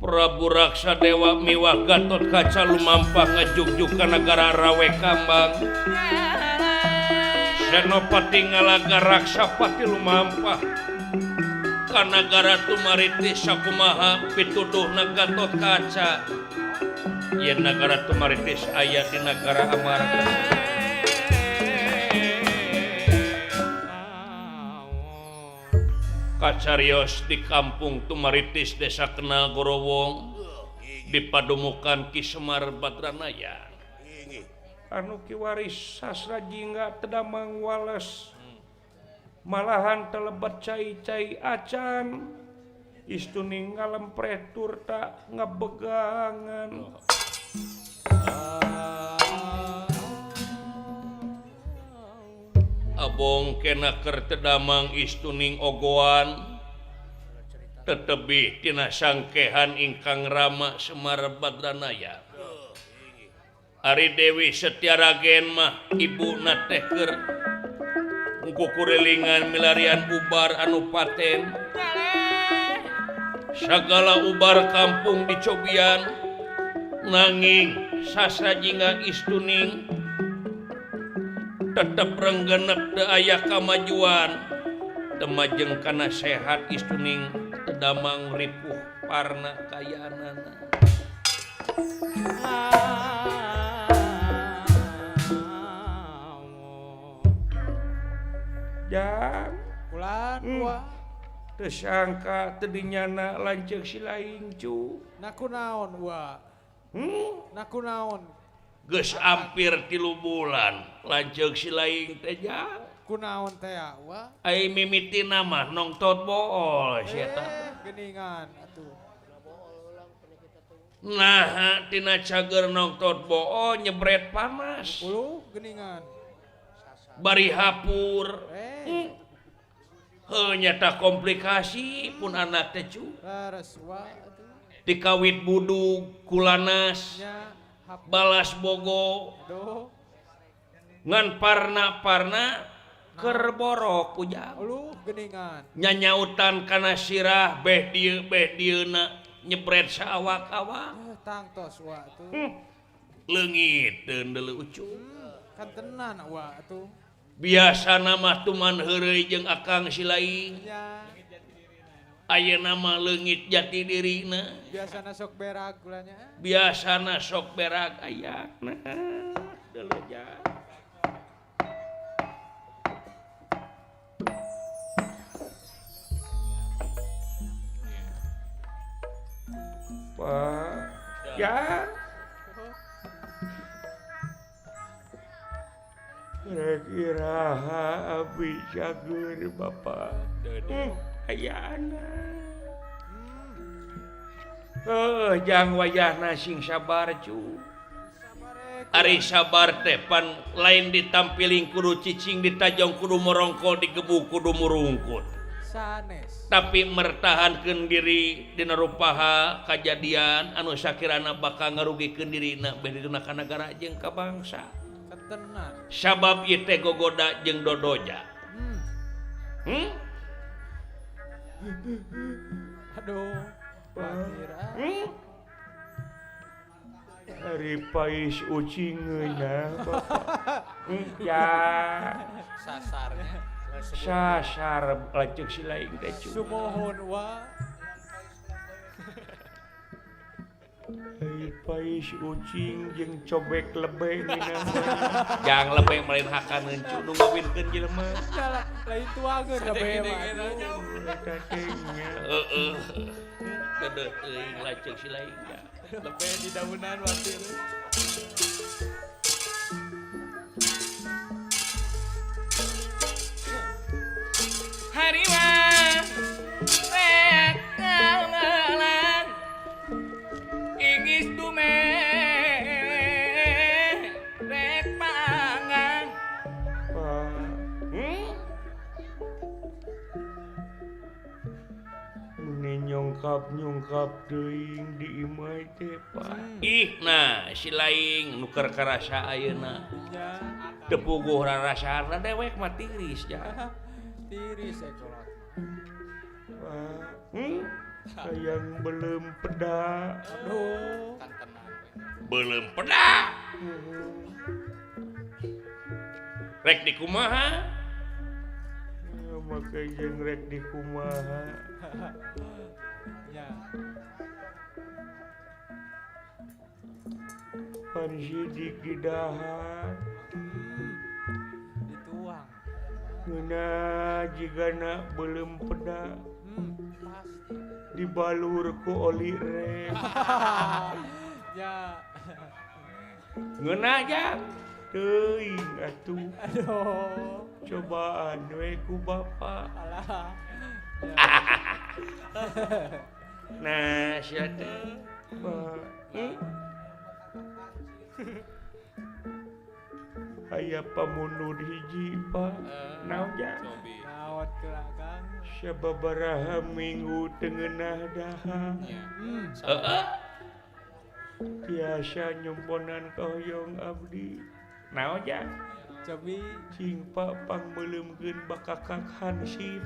Prabu Raksa Dewa miwah Gatot Kaca lumampah ngajugjuk ka negara Rawe Kambang. Senopati Ngalaga Raksapati lumampah ka negara Tumaritis sakumaha pituduhna Gatot Kaca. Yen negara Tumaritis aya di negara Amarta. Kacarios di kampung Tumaritis Desa Kenal Gorowong dipadumukan Ki Semar Badranaya anu kiwaris sastra jingga tedamang wales malahan telebat cai-cai acan istuning ngalem pretur tak ngabegangan abong kena keur tedamang istuning ogoan tetebi tina sangkehan ingkang Rama Semar Badranaya. Ari Dewi Setyaragen mah ibu teh keur ngkukurilingan milarian ubar anu paten sagala ubar kampung dicobian nanging sasajinga istuning tetep renggenep teu aya kamajuan temajeng kana sehat istuning tedamang ripuh parna kayanana jang Ulan teu sangka tedinyana lanceuk si laing cu naku naon wa naku naon geus ampir 3 bulan lanceuk si laing teh jang kunaon teh wa ai mimitina mah nongtot bool sia eta geningan atuh nah tina cager nongtot bool nyebret panas ulu geningan bari hapur nyata komplikasi pun anak teh cu laras wa atuh dikawit budug kulanas nya balas bogo doh ngan parna keur borok ujang ulu geningan nyanyautan kana sirah beh dieuna nyebret saawak-awak tangtos wa atuh leungit deuleu ucu kan tenan wa atuh biasana mah tuman heureuy jeung akang si laing nya ayeuna mah leungit jati dirina biasana sok berak gulanya biasana sok berak ayakna deuleu jang Pak ya kira-kira abdi cager Bapak ayana jang wayahna sing sabar cu ari sabar teh pan lain ditampiling kudu cicing ditajong kudu merongkol digebuk kudu murungkut sanes tapi mertahankeun diri dina rupaha kajadian anu sakirana bakal ngarugikeun dirina beh dituna ka nagara jeung ka bangsa ketenan sabab ieu teh gogoda jeung dodoja aduh kira Ari pais ucingeuna Bapak ya sasarnya sasar lanceuk si laing teh cu sumohon wa Ari pais ucing jeung cobek lebeh minang jang lebeh melain hakaneun cu nu ngawinkeun jelema lain tuangeun lebih mah eta teh nya dedeuh teuing lanceuk si laing ya lebih di daunan waktu itu hariwa rek ngalang ingis dume rek pangan nyongkap teuing di imah teh Pak ih nah si laing nuker karasa ayeuna teu puguh rarasana dewek mah tiris ja tiris ekolot Hayang belum peda. Aduh. Belum peda. Rek di kumaha? Ya, maka jeung rek di kumaha. Ya. Pansidik di dahan. Dituang. Ngeuna jigana belum peda. Pasti. Dibalur ku oli rek. Ya. Ngeuna jang. Teuing atuh. Aduh. Cobaan we ku bapa. Alah. Nah, sia teh. Aya pamundur hiji, Pak. Naon jang? Naon kelakang. Sababaraha minggu tengenah dahang. Heeh. Biasa nyumponan kahoyong abdi. Naon jang? Cobi. Cing Pak pangmeuleumkeun bakakak hansip.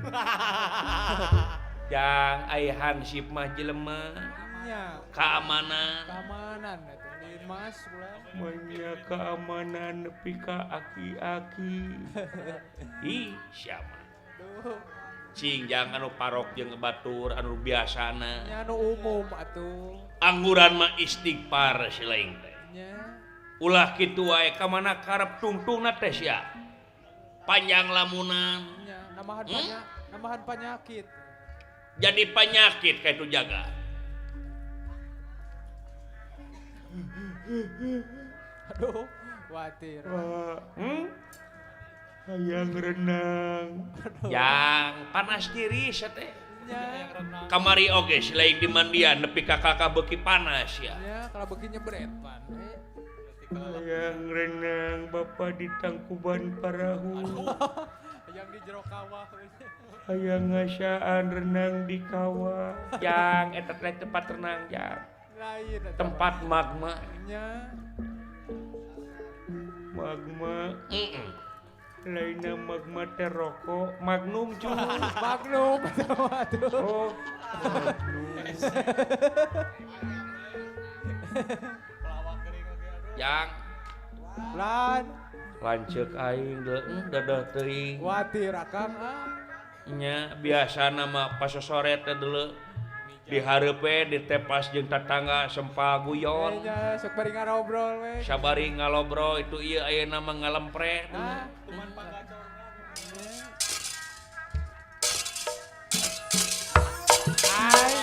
Jang ai hansip mah jelema Nya. keamanan. Keamanan eta di Mas ulah. Manya keamanan nepi ka aki-aki. Ih, siapa? Duh. Cing jang anu parok jeung batur anu biasana. Nya anu umum atuh. Angguran mah istighfar silaing teh. Nya. Ulah kitu wae ka mana karep tungtungna teh sia. Panjang lamunan. Nya namahan penyakit. Jadi penyakit ka itu jaga. Aduh, khawatir. Hayang renang. Yang panas diri teh. Nya. Kamari oge selain di mandian nepi ka kakak beuki panas ya. Ya, kalau begini nyebret pan. Hayang renang bapa di tangkuban parahu. Yang di jero kawah. Hayang ngasaan renang di kawah. Yang eta teh tempat renang yang Lain eta. tempat magma. Nya. Magma. Lainnya magma teh rokok, Magnum cuy. Magnum aduh. Oh. Magnum. Yang Lan lanceuk aing dadah teuing. khawatir akang Nya biasa nama pas sore teh deuleu dihareupe ditepas jeung tatangga sempa guyon. Nya sok bari ngarobrol we. Sabari ngalobro itu ieu ayeuna mah ngalempre. Nah, ai.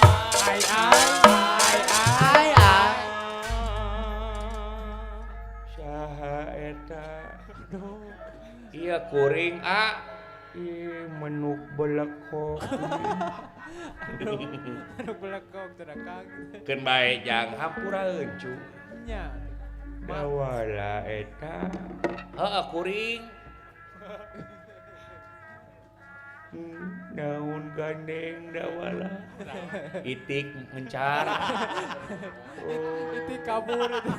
Saha eta? Aduh. Iya kuring menuk belekok. Aduh belekok teh akang. Keun bae jang hampuraeun cu. Nya. Dawala eta. Heeh kuring. Daun gandeng dawala. Itik mencar. Itu kabur itu.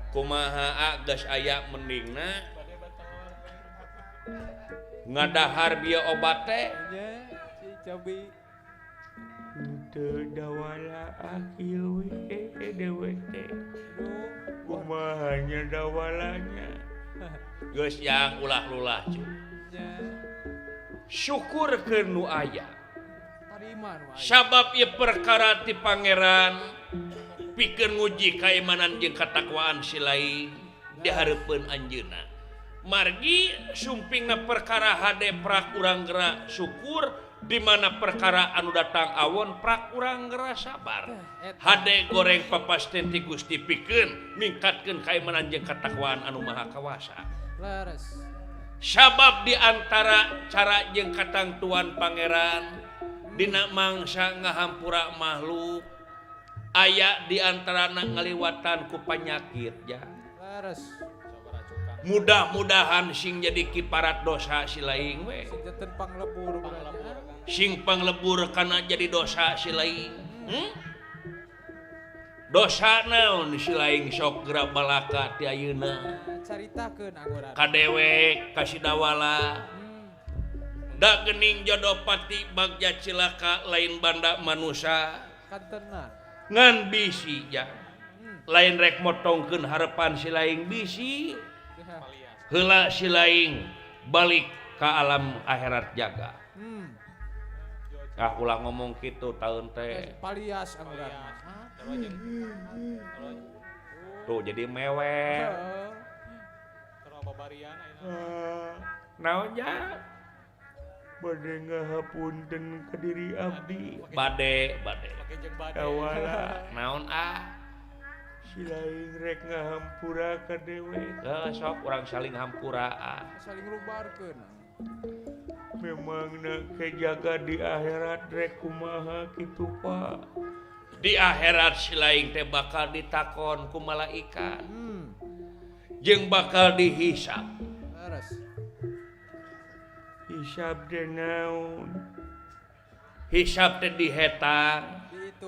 Kumaha geus aya mendingna ngadahar bieu obat teh. Nya si Cobi. Teu dawala akil we dewe teh. Kumaha nya dawalanya. Geus yang ulah-ulah cu. Nya. Syukurkeun nu aya. Tarima nu aya. Sabab ieu perkara ti pangeran pikeun nguji kaimanan jeung katakwaan si lain di hareupeun anjeunna. Margi sumpingna perkara hade prak urang geura syukur di mana perkara anu datang awon prak urang geura sabar. Hade goreng papasten ti Gusti pikeun ningkatkeun kaimanan jeung katakwaan anu maha kawasa. Laras. Sabab di antara cara jeung katangtuan pangeran dina mangsa ngahampura makhluk aya di antarana ngaliwatan ku panyakit ya. Laras. Mudah-mudahan sing jadi kiparat dosa si laing we. Sing janten panglebur berarti. Sing panglebur kana jadi dosa si laing. Dosa naon si laing sok geura balaka ti ayeuna. Caritakeun anggora. Ka dewek ka si dawala. da gening jodopati bagja cilaka lain banda manusia Kantena. ngan bisi ja lain rek motongkeun harapan si laing bisi heula si laing balik ka alam akhirat jaga ulah ngomong gitu tahun teh Palias angguran. tuh jadi mewek naon ja bade ngahapunten ka diri abdi bade kawala naon si lain rek ngahampura ka dewe sok urang saling hampura Saling rubarkeun. memang nak kejaga di akhirat rek kumaha kitu Pak di akhirat si lain teh bakal ditakon ku malaikat jeung bakal dihisab Laras. hisab teh naon hisab teh dihetang Itu.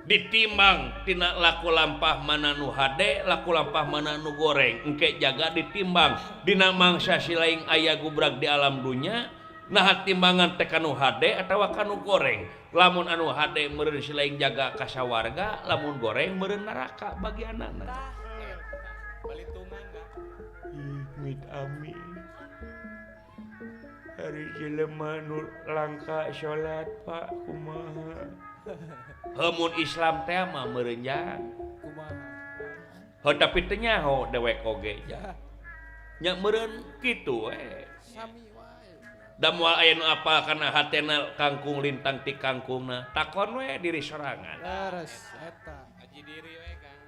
ditimbang tina laku lampah mana nu hade laku lampah mana nu goreng engke jaga ditimbang dina mangsa si laing aya gubrak di alam dunya nah timbangan teh kanu hade atawa kanu goreng lamun anu hade meureun si laing jaga ka sawarga lamun goreng meureun neraka bagi anakna balitungan dah mit amin hari jelema nu langka salat Pak kumaha hamun Islam teh mah meureunjang Kumaha. tapi teu nyaho dewek oge ja nya meureun kitu we Sami wae. da moal aya nu apal kana hatena kangkung lintang ti kangkungna takon we diri sorangan Laras eta. aji diri we Kang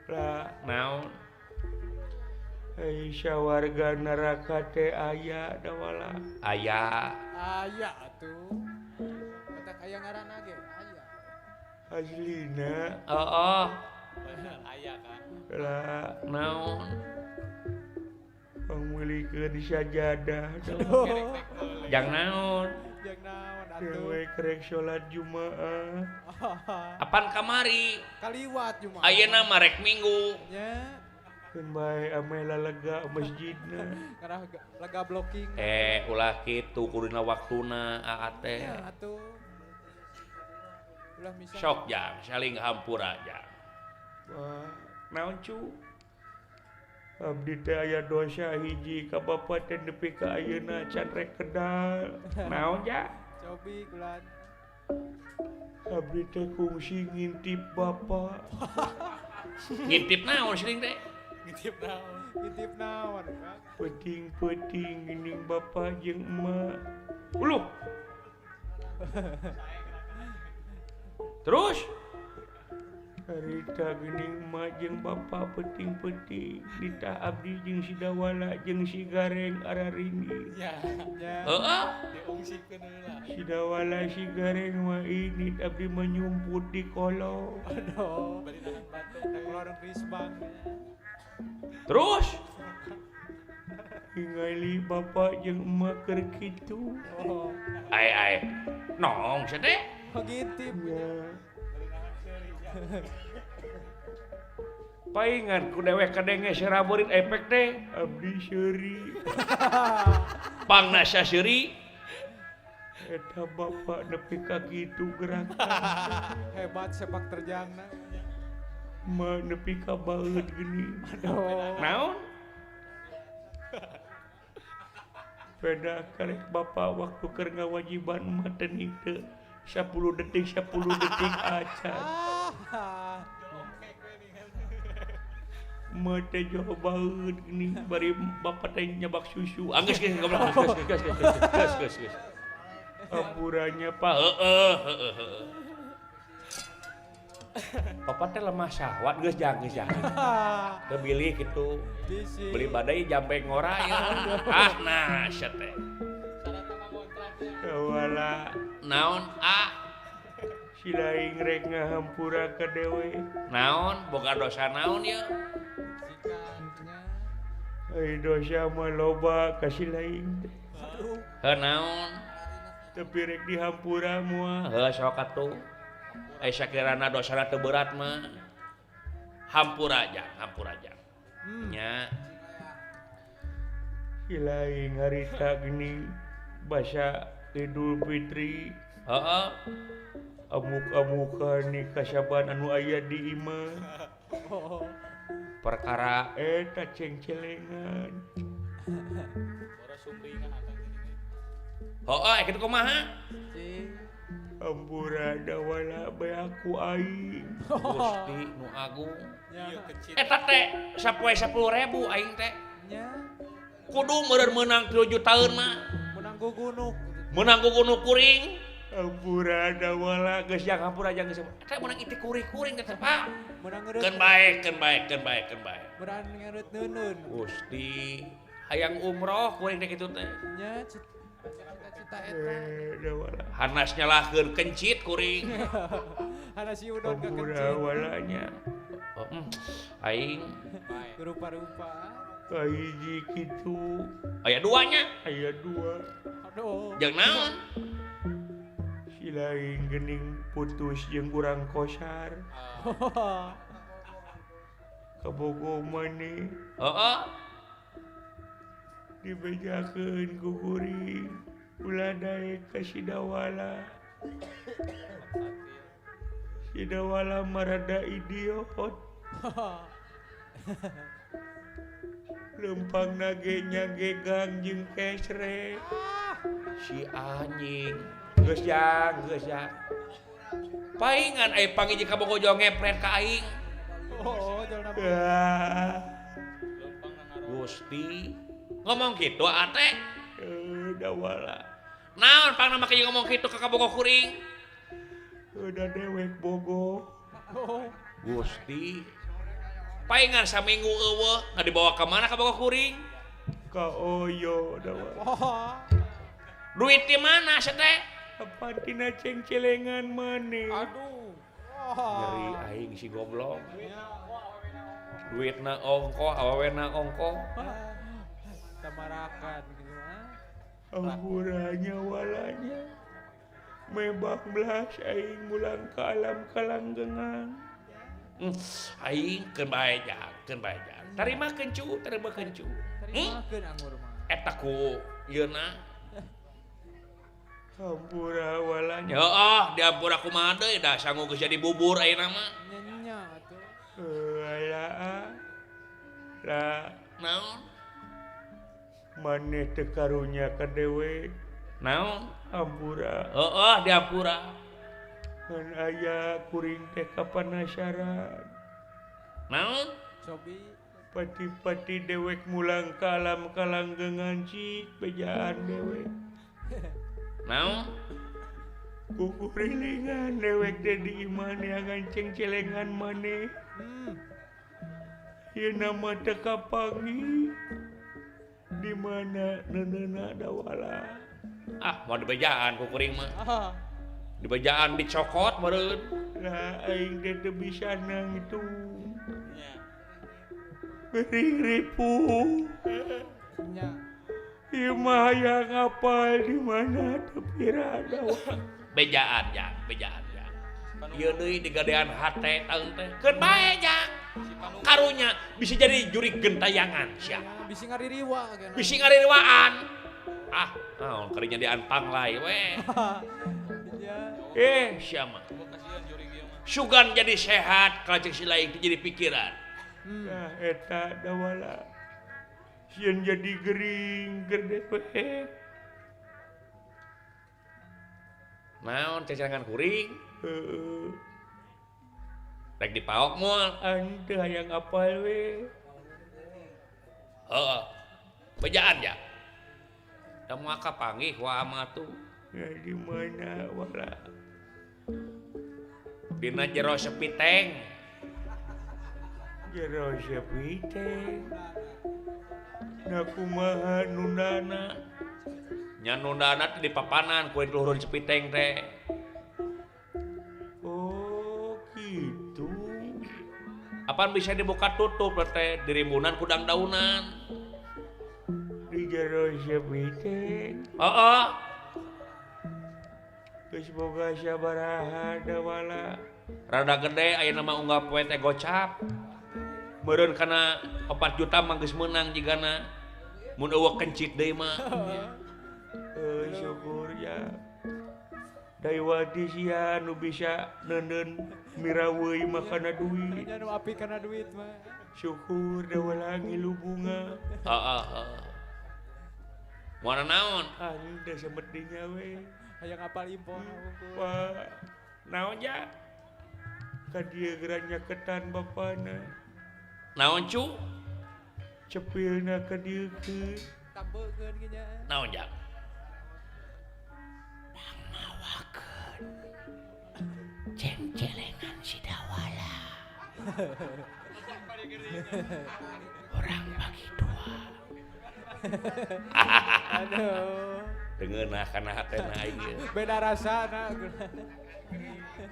lah naon warga neraka teh aya da wala aya Aya atuh. Eta aya ngaranna ge aya. aslina aya Kang lah naon pangmulikeun sajadah jang naon Jeung naon atuh. dewe krek salat Jumaah Apan apan kamari kaliwat cuma. ayeuna mah rek Minggu Nya. keun bae ame lalega masjidna Karena lega blocking. ulah kitu kuduna waktuna teh Ya atuh. Ulah misal. sok jang saling hampura jang wah naon cu abdi teh aya dosa hiji ka bapa teh nepi ka ayeuna can rek kedal naon ja Cobi kulan. abdi teh kungsi ngintip bapa ngintip naon sering teh ngitip naon Intip naon Kang? peting geuning bapa jeung emak uluh terus harita geuning emak jeung bapa peting-peting ditah abdi jeung si dawala jeung si gareng ararini ya Nya. heeh diungsikeun heula si dawala si gareng mah ini abdi menyumput di kolong Aduh. bari nahan batuk Kita keluar Krisbang. terus ningali bapak jeung emak keur kitu Oh. ai nong sedeh Oh ngintip. ya paingan ku dewek kadenge seraburit efek teh abdi seuri pangna saseuri eta bapak nepi ka kitu gerakan Hebat sepak terjangna. mah nepi ka baeud geuning Aduh. naon beda karek bapak waktu keur ngawajiban mah teuing teu 10 detik acan Ah. mah teh jauh baeud geuning bari bapak teh nyabak susu anggeus geus aburanya Pak heeh Papa teh lemah syahwat geus jang teu bilih kitu Bisi. beli badai jampe ngora ya nah sia teh syarat sama kontraknya wala naon si laing rek ngahampura ka dewe naon boga dosa naon ya Sikatnya. ai dosa mah loba ka si laing teh Aduh. naon tapi rek dihampura moal heuh sok atuh sakirana dosana teu berat mah hampura aja nya Lain harita geni bahasa Idul Fitri. Heeh. Amuk-amukan nih kasaban anu aya di imah. Oh. Perkara eta cengcelengan. Boros sumbringan atang gini. Heeh, kitu kumaha? Cing. Ampura dawala bae aku aing. Gusti nu agung. Iya kecil. Eta teh sapoe 10.000 aing teh. Nya. Kudu meureun meunang 3 jutaan mah. Menang gugunuk. Menang gugunu kuring. Ampura dawala geus jang hampura jang geus. Eta meunang iti kuring-kuring teh Pak. Menang ngeureut. Keun bae, keun bae, keun bae, keun bae. Berani ngeureut neunun. Gusti hayang umroh kuring teh kitu teh. Nya cita-cita eta. Dawala. Hanas nyalahkeun kencit kuring. Hana si udon ke Ampura kencing. walanya. Aing Baik. Rupa-rupa. kahiji kitu. Aya duanya. Aya dua. Aduh. Jeung naon? Si lain geuning putus jeung kurang kosar. Kabogo maneh. Heeh. Dibejakeun ku kuring. Ulah daek ka si dawala. Si dawala marada idiot. Lempang nage nyagegang jeung kesre. Si anjing. Geus jang. Paingan aya pangiji kabogo jo ngepret ka aing. Oh, jalan apa? Lempang nang Gusti. Ngomong kitu ate. Dawala. Naon pang nama kieu ngomong kitu ka kabogo kuring? Udah dewek bogo. Oh. Gusti. Paingan saminggu eueuh dibawa ka mana kabogo kuring? Ka Oyo dawala. Oh. Duit di mana teh? Apa tina cengcelengan maneh? Aduh. Nyeri aing si goblok. Duitna ongko, awawena ongko. Tamarakan gitu ah. Ampuranya walanya. Mebak belas aing mulang ka alam kalanggengan. Aing keun bae jak. Tarima kencu. Terimakeun anggur mah. Eta ku yeuna. Hampura walanya. Heeh, di hampura kumaha deui da sangu geus jadi bubur ayeuna mah. Nya atuh. Aya. Lah, naon? Maneh teu karunya ka dewe. Naon? Hampura. Heeh, di hampura. Mun aya kuring teh kapanasaran. Naon? Cobi. Pati-pati dewek mulang ka alam kalanggengan cik bejaan dewek. Naon? Kukurilingan dewek teh di iman yang cengcelengan maneh. Ieu nama teh kapangi. Di mana neuneuna dawala. Ah, mau dibejaan kukuring mah. Ah. Dibejaan dicokot meureun. Lah aing teh teu bisa nang itu. Nya. Ripu. Nya. Ieu mah hayang apal di mana tapi rada. Bejaan ya. Ieu deui digadean hate taun teh. Keun bae jang. Si Panu Karunya bisa jadi juri gentayangan sia. Ya, bisi ngaririwa kana. Bisi ngaririwaan. Ah, naon karinya diantang lae we. Ya. Sia mah. gua kasihan juri ieu mah. Sugan jadi sehat kalajeng si lain teh jadi pikiran. Nah, eta dawala. Sieun jadi gering gede we. Naon cecerengan kuring? Heeh. Rek dipaok moal. Anteu hayang apal we. Heeh. Bejaan ya. Da moal kapanggih wa amatu. Ya di mana wala? Dina jero sepiteng. Jero sepiteng. Na kumaha nundana? Nya nundana teh di papanan ku luhurun sepiteng teh. Oh, gitu. Apaan bisa dibuka tutup teh di rimbunan kudang daunan. Di jero sepiteng. Heeh. Geus boga sabaraha dawala. Rada gede aya nama unggah poe teh gocap. Meureun kana 4 juta mah geus meunang jigana. mun eueuh kencit deui mah syukur ya dari wadis ya nu bisa neun miraweui makana duit Nya nu api kana duit mah. syukur da walang ngilu bunga mana naon anjing da semedinya we Hayang apal impor unggul. wah naon ya ka dieu gerannya ketan bapana naon cu cepilna ka dieu ke Tambeukeun ge nya. naon ya ceng-celengan si Dawala orang bagi dua Aduh. dengeunah kana hatena aing ieu Beda rasana.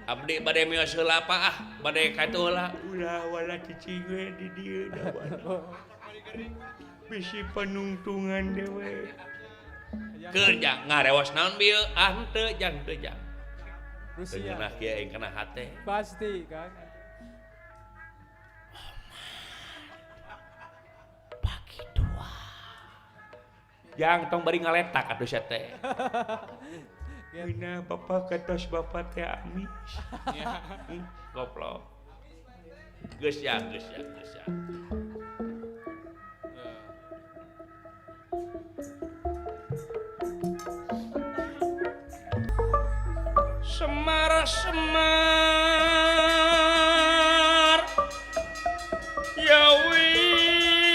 abdi bade mios heula apa bade katu heula ulah wala cicing we di dieu Dawala bisi panungtungan dewe kerja ngarewas naon bieu henteu jang teu jang Rusia. dengeunah kieu aing kana hate Pasti kan. bagi dua yang tong bari ngaletak atuh sia teh Mina bapak katos bapak teh amis goblok geus ya Semar Yawinang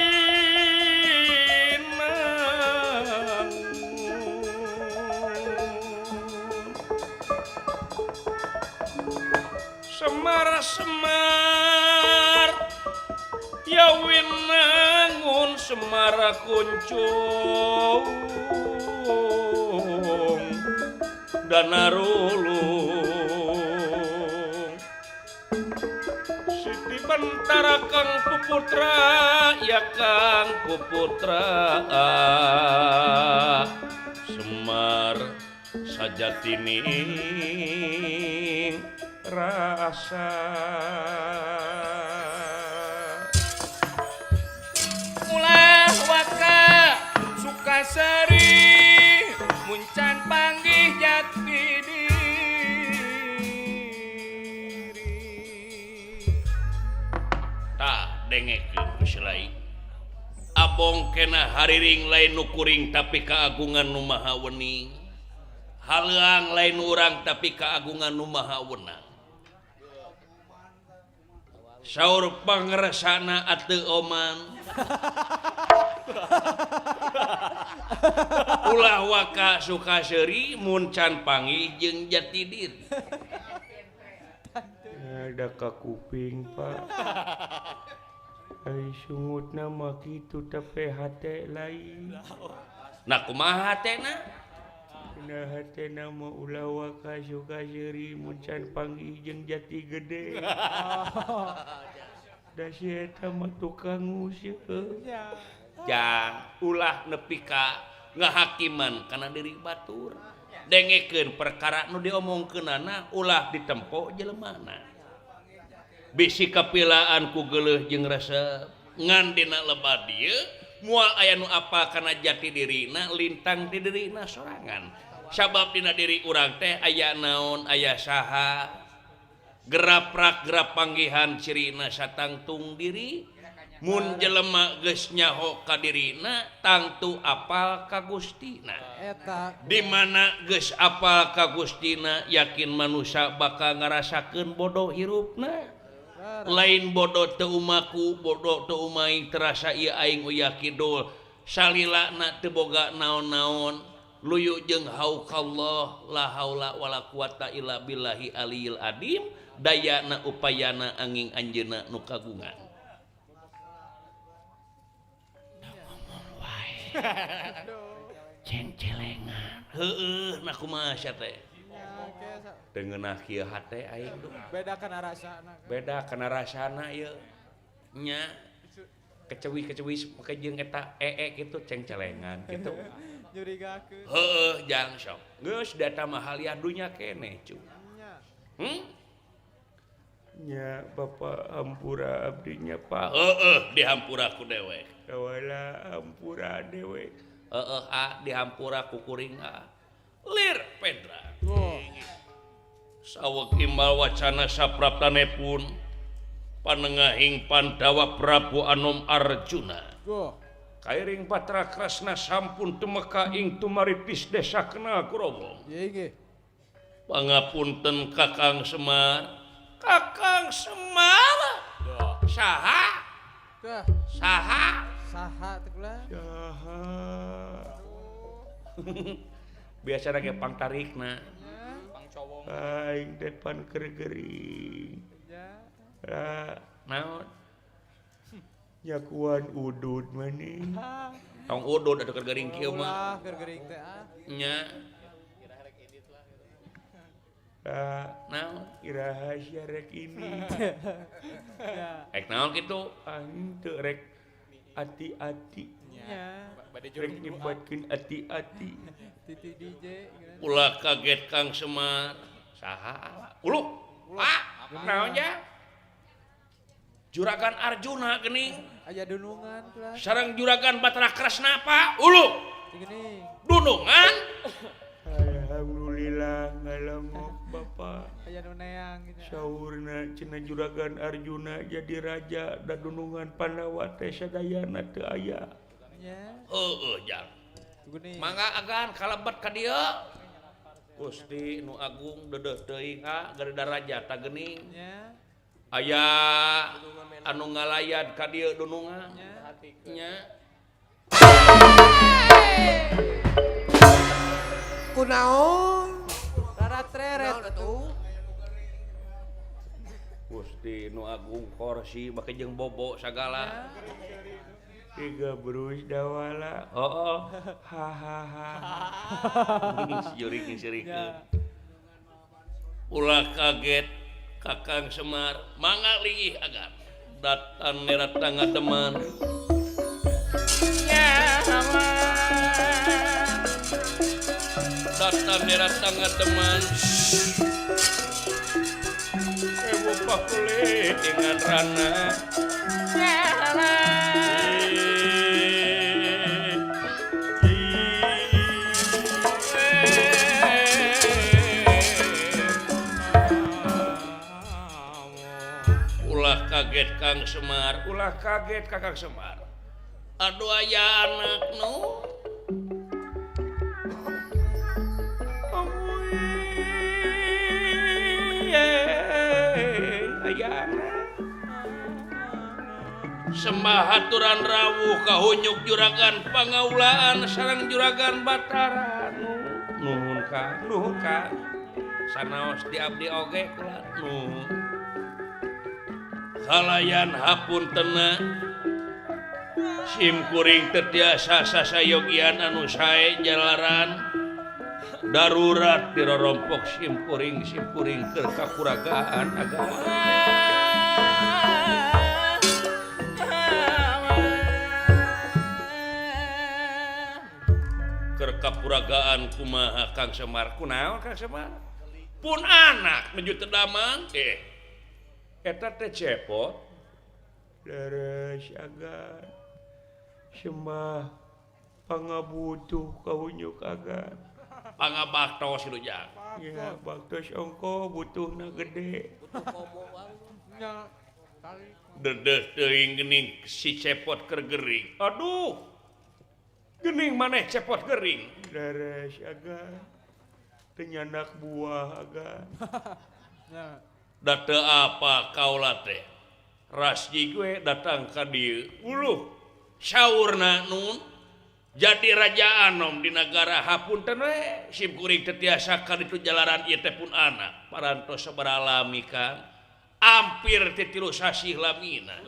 Semar Yawinangun Semar kuncung Danarulung Siti Bantara Kang Puputra ya Kang Puputra Semar sajatini rasa Ulah waka Sukasari Muncan panggih jati diri tak dengekeun kuselai abong kena hariring lain nukuring tapi keagungan nu maha wening halang lain urang tapi keagungan nu maha wenang saur pangresana ateu oman ulah waka Sukaseri muncan panggih jeung jati diri ada ka kuping pak ai sungut nama kitu tapi hate lain nah kumaha hatena nah hatena mah ulah waka Sukaseri muncan panggih jeung jati gede da si eta mah tukang useuh jang ulah nepi ka ngahakiman kana diri batur dengekeun perkara nu diomongkeunana ulah ditempo jeleumana bisi kapilaan ku geuleuh jeung resep ngan dina lebat dieu moal aya nu apa kana jati dirina lintang di dirina sorangan sabab dina diri urang teh aya naon aya saha geraprak gerap panggihan cirina satangtung diri mun jelema geus nyaho ka dirina tangtu apal ka Gustina Eta. di mana geus apal ka Gustina yakin manusia bakal ngarasakeun bodoh hirupna lain bodoh teu umaku bodoh teu umai terasa ieu aing uyah kidul salilana teu boga naon-naon luyu jeung haukallah la haula wala quwata illa billahi aliyil adim dayana upayana angin anjeunna nu kagungan ceng-celengan heueuh nah kumaha sia teh dengeunah kieu hate aing tuh Beda kana rasana. beda kana rasana ieu nya kecewi-kecewi make jeung eta kitu ceng-celengan kitu Nyurigakeun. heueuh jang sok geus data mah haliah dunya keneh cu nya Bapak Hampura abdinya Pak dihampura ku dewek kawala hampura dewek dihampura ku kuring lir Pedra saweg imbal wacana sapraptanepun panengahing Pandawa Prabu Anom Arjuna kairing Patra Krasna sampun tumeka ing tumaritis desa kenal Kurobong pangapunten Kakang Semar saha biasa lagi pangtarikna Pangcowong aing depan kergering naon nyakuan udud maning tong udud ada kergering kieu mah nya naon irahasia rek ini rek naon kitu aing teu rek ati-ati rek nyebutkeun ati-ati ulah kaget Kang Semar saha uluh Pak naon ja Juragan Arjuna geuning aya dunungan sareng Juragan Batara Krasna Pak uluh dunungan alhamdulillah ngalemok Bapak aya nu neang saurna cenah Juragan Arjuna jadi raja da dunungan Pandawa teh sadayana teu aya heueuh jang mangga agan kalebet ka dieu Gusti nu agung deudeuh teuing gareda raja ta geuning aya anu ngalayan ka dieu dunungan nya kunaon rarat atuh Gusti nu agung korsi make jeung bobo sagala tiga berus dawala hahaha siurik ulah kaget Kakang Semar mangga linggih agan datang nerat tangga teman datang nerat tangga teman ewu pakule dengan rana kaget Kang Semar ulah kaget Kakang Semar aduh aya anak nu aya anak sembah haturan rawuh kahunyuk Juragan Pangaulaan sareng Juragan Batara nuhun Kang sanaos diabdi oge kula nuhun halayan hapuntenna simkuring tetiasa sasayogian anu sae jalaran darurat dirorompok simkuring keur kakuragaan agama keur kapuragaan kumaha Kang Semar kunaon Kang Semar pun anak menuju tedamang eta teh cepot leres agan sembah pangabutuh kahunyuk agan pangabaktos itu jang ya baktos ongko butuhna gede dedeh teuing geuning si cepot keur gering aduh geuning maneh cepot gering leres agan teu nyandak buah agan date apa kaula teh rasji gue datang ka dieu uluh saurna nun jadi raja Anom di negara hapunten we simkuring teu tiasa ka ditu jalaran ieu teh pun anak parantos sabaraha lami kan ampir ti 3 sasih lamina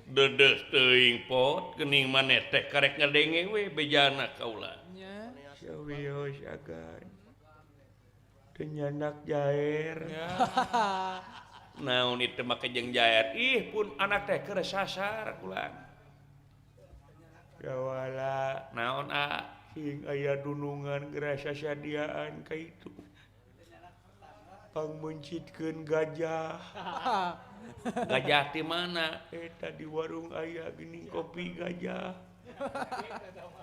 dedeh teuing pot geuning maneh teh karek ngadenge we bejana kaula nya sawios agan nyandak jair naon itu make jeung jair ih pun anak teh keur sasar kulan gawala naon hing aya dunungan gerasa sadiaan ka itu Pangmencitkeun gajah. Gajah di mana? Eta di warung aya geuning kopi gajah.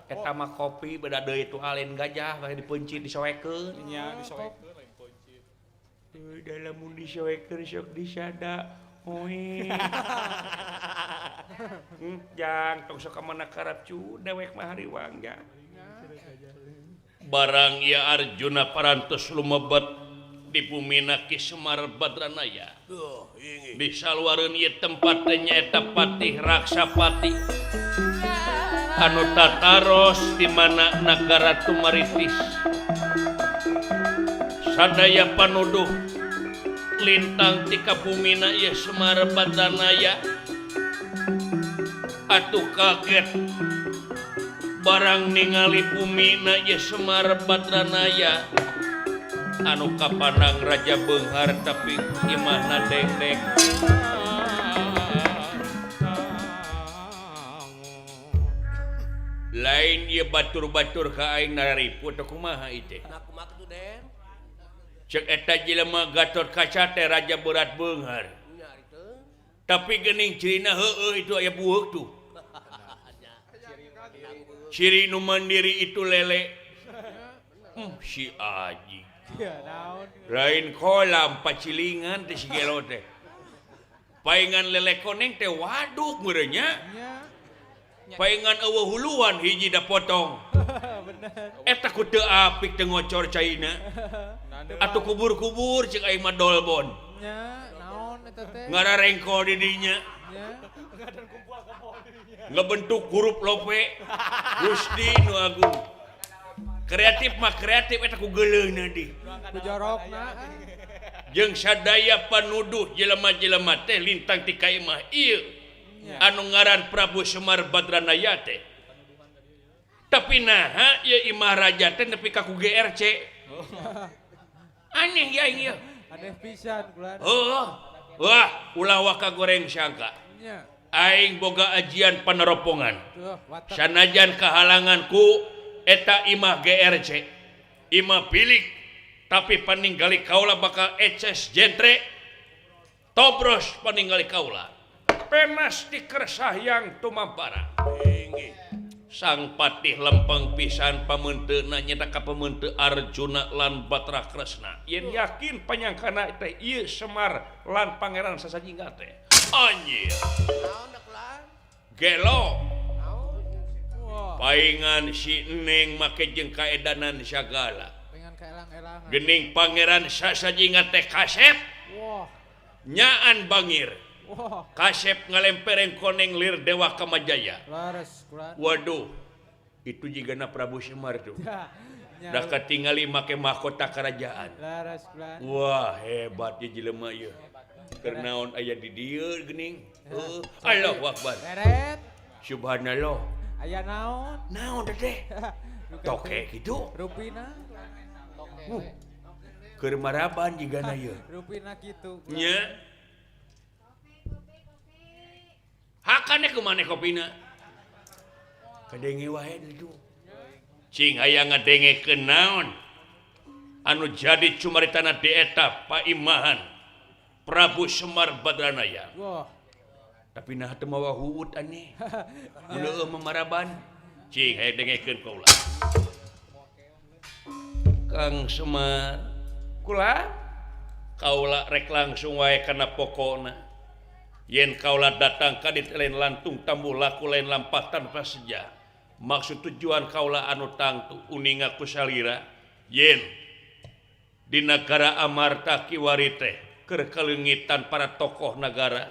Eta mah kopi beda deui itu alen gajah bari dipencit disoekeun. Nya disoekeun lain poncit. Dalam mun disoekeun sok disada. Oe. Jang tong sok ka mana karap cu dewek mah hariwang ja. Barang ieu Arjuna parantos lumebat di bumina Ki Semar Badranaya. Di saluareun ieu tempat teh nyaeta Patih Raksapati. Anu tataros di mana nagara Tumaritis. Sadaya panuduh lintang ti kabumina ieu Semar Badranaya. Atuh kaget barang ningali bumina ieu Semar Badranaya. Anu kapandang Raja Beunghar tapi imahna dengdek. Lain ieu batur-batur ka aing nararipu teu kumaha ieu teh. Nah, kumaha tuh Den? Cek eta jelema Gatotkaca teh Raja Berat Beunghar. Nya itu. Tapi geuning cirina heueuh itu aya bueuk tuh. Ciri nu mandiri itu lele. Si Aji. Ya naon. Lain kolam pacilingan teh si gelo teh. Paingan lele koneng teh waduk meureun nya. Nya. Paingan eueuh huluan hiji da potong. Bener. Eta ku teu apik teu ngocor caina. Atuh kubur-kubur ceuk aing mah dolbon. Nya naon eta teh? Ngararengkol di dinya. Nya. Ngebentuk huruf lope. Gusti nu agung. Kreatif mah kreatif eta ku geuleuna di. Ku jorokna. Jeung sadaya panuduh jelema-jelema teh lintang ti ka imah ieu anu ngaran Prabu Semar Badranaya teh. Tapi naha ieu imah raja teh nepi ka ku GRC. Aneh ya ieu. Aneh pisan kulan. Oh. Wah, ulah waka goreng sangka. Nya. Aing boga ajian paneropongan. Tuh, watak. Sanajan kahalangan ku eta imah GRC. Imah pilik tapi paninggali kaula bakal eces jentre. Tobros paninggali kaula. Penas dikersah yang tumampara. Sang Patih lempeng pisan pamenteuna nyata ka pamente Arjuna lan Batrakrasna. Yen yakin panyangkana teh ieu Semar lan Pangeran Sasajingga teh. Anjir. Naon dah kulan? Gelo. Naon? Wah, Paingan si Neng make jeung kaedanan sagala. pengen kaelang-elangan. Gening Pangeran Sasajingga teh kasep Wah, nyaan bangir. wah. Kasep ngalempereng koneng lir Dewa Kamajaya. Lares kulan. Waduh. Itu jigana Prabu Semar tuh. Nya. Da katingali make mahkota kerajaan. Lares kulan. Wah, hebat ya jelema ieu. Keur naon aya di dieu geuning. Allahu Akbar. Beret. Subhanallah. Aya naon? Naon teh? Toke kitu. Rupina. Keur maraban jigana ieu. Rupina kitu. Nya. Hakane kumaneh kopina. Kadenge wae itu. Cing aya ngadengekeun naon? Anu jadi cumaritana di eta paimahan Prabu Semar Badranaya. Wah. Tapi nah teu mawa huut aneh. Uleuh memaraban. Cing aya dengekeun kaula. Kang Semar, kula kaula rek langsung wae kana pokona. Yen kaula datang ka dieu lain lantung tambuh laku lain lampah tanpa seja. Maksud tujuan kaula anu tangtu uninga ku salira yen di negara Amarta Kiwari teh keur kalengitan para tokoh negara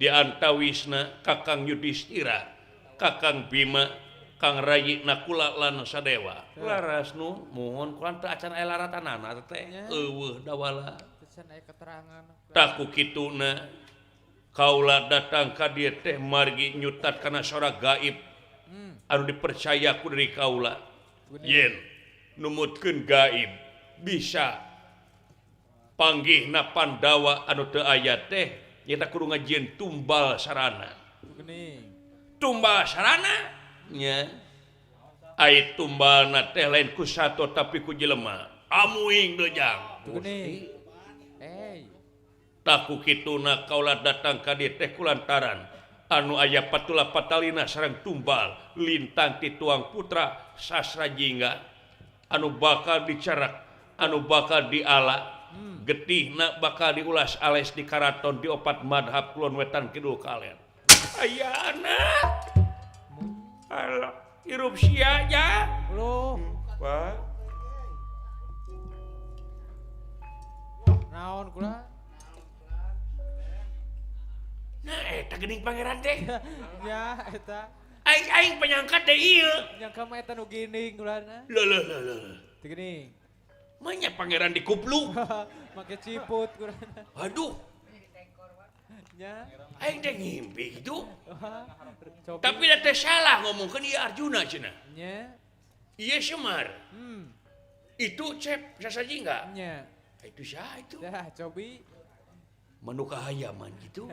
di antawisna Kakang Yudhistira, Kakang Bima, Kang Rayi Nakula lan Sadewa. Laras nu mohon kulan teu acan aya laratanana teh. Eueuh dawala. Pesan aya keterangan. Taku kituna kaula datang ka dieu teh margi nyutat kana sora gaib anu dipercaya ku dari kaula. Yen numutkeun gaib bisa panggihna Pandawa anu teu aya teh nyata kudu ngajieun tumbal sarana. Geuning. Tumbal sarana nya ai tumbalna teh lain ku sato tapi ku jelema amuing deujang. Geuning. taku kituna kaulah datang ka dieu teh kulantaran anu aya patula patalina sareng tumbal lintang ti tuang putra sastra jingga anu bakal dicarak anu bakal diala getihna bakal diulas ales di karaton di opat madhab kulon wetan kidul kalen aya anak alah hirup sia aja Loh, Pak naon kula? nah eta geuning pangeran teh Ya, eta. aing penyangka teh ieu Yang kamu eta nu geuning kulana. leuh Teu geuning. manya pangeran dikupluk Make ciput kulana. aduh Nya. aing teh ngimpi gitu Cobi. tapi da teh salah ngomongkeun ieu Arjuna cenah Nya. ieu Semar Hmm. itu cep sasaji enggak Nya. itu sah itu Dah, cobi. menu kahayaman gitu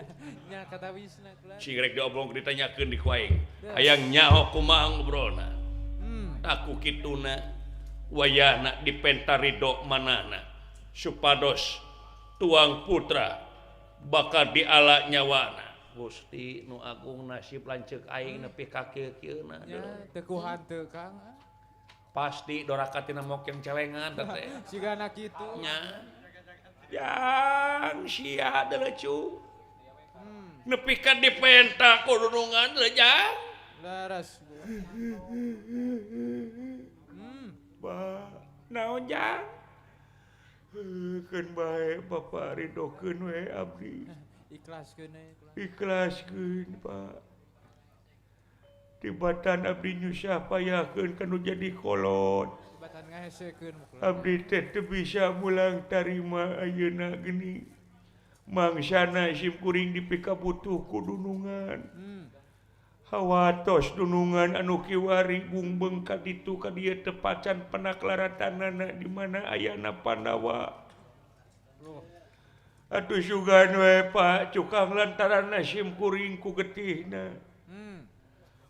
Nya kata wisna kulana. sing rek diobrol ditanyakeun di kuaing hayang nyaho kumaha ngobrolna aku kituna wayahna dipenta ridho manana supados tuang putra bakal diala nyawana Gusti nu agung nasib lanceuk aing nepi ka kieu-kieuna Nya, teu kuhan teu Kang. pasti dorakatina mokeng celengan teh Sigana kitu. nya yang sia delecu nepi ka dipenta kulunungan lejang Laras. Bah, naon jang keun bae Bapak ridokeun we abdi Ikhlaskeun we kulana. ikhlaskeun Pak tibatan abdi nyusah payakeun kanu jadi kolot Batan ngahesekeun kulana. abdi teh teu bisa mulang tarima ayeuna geuning mangsana sim kuring dipika butuh ku dunungan hawatos dunungan anu kiwari bungbeng ka ditu ka dieu teu pacan panaklaratanana di mana ayana Pandawa atuh sugan we Pak cukang lantaran sim kuring ku getihna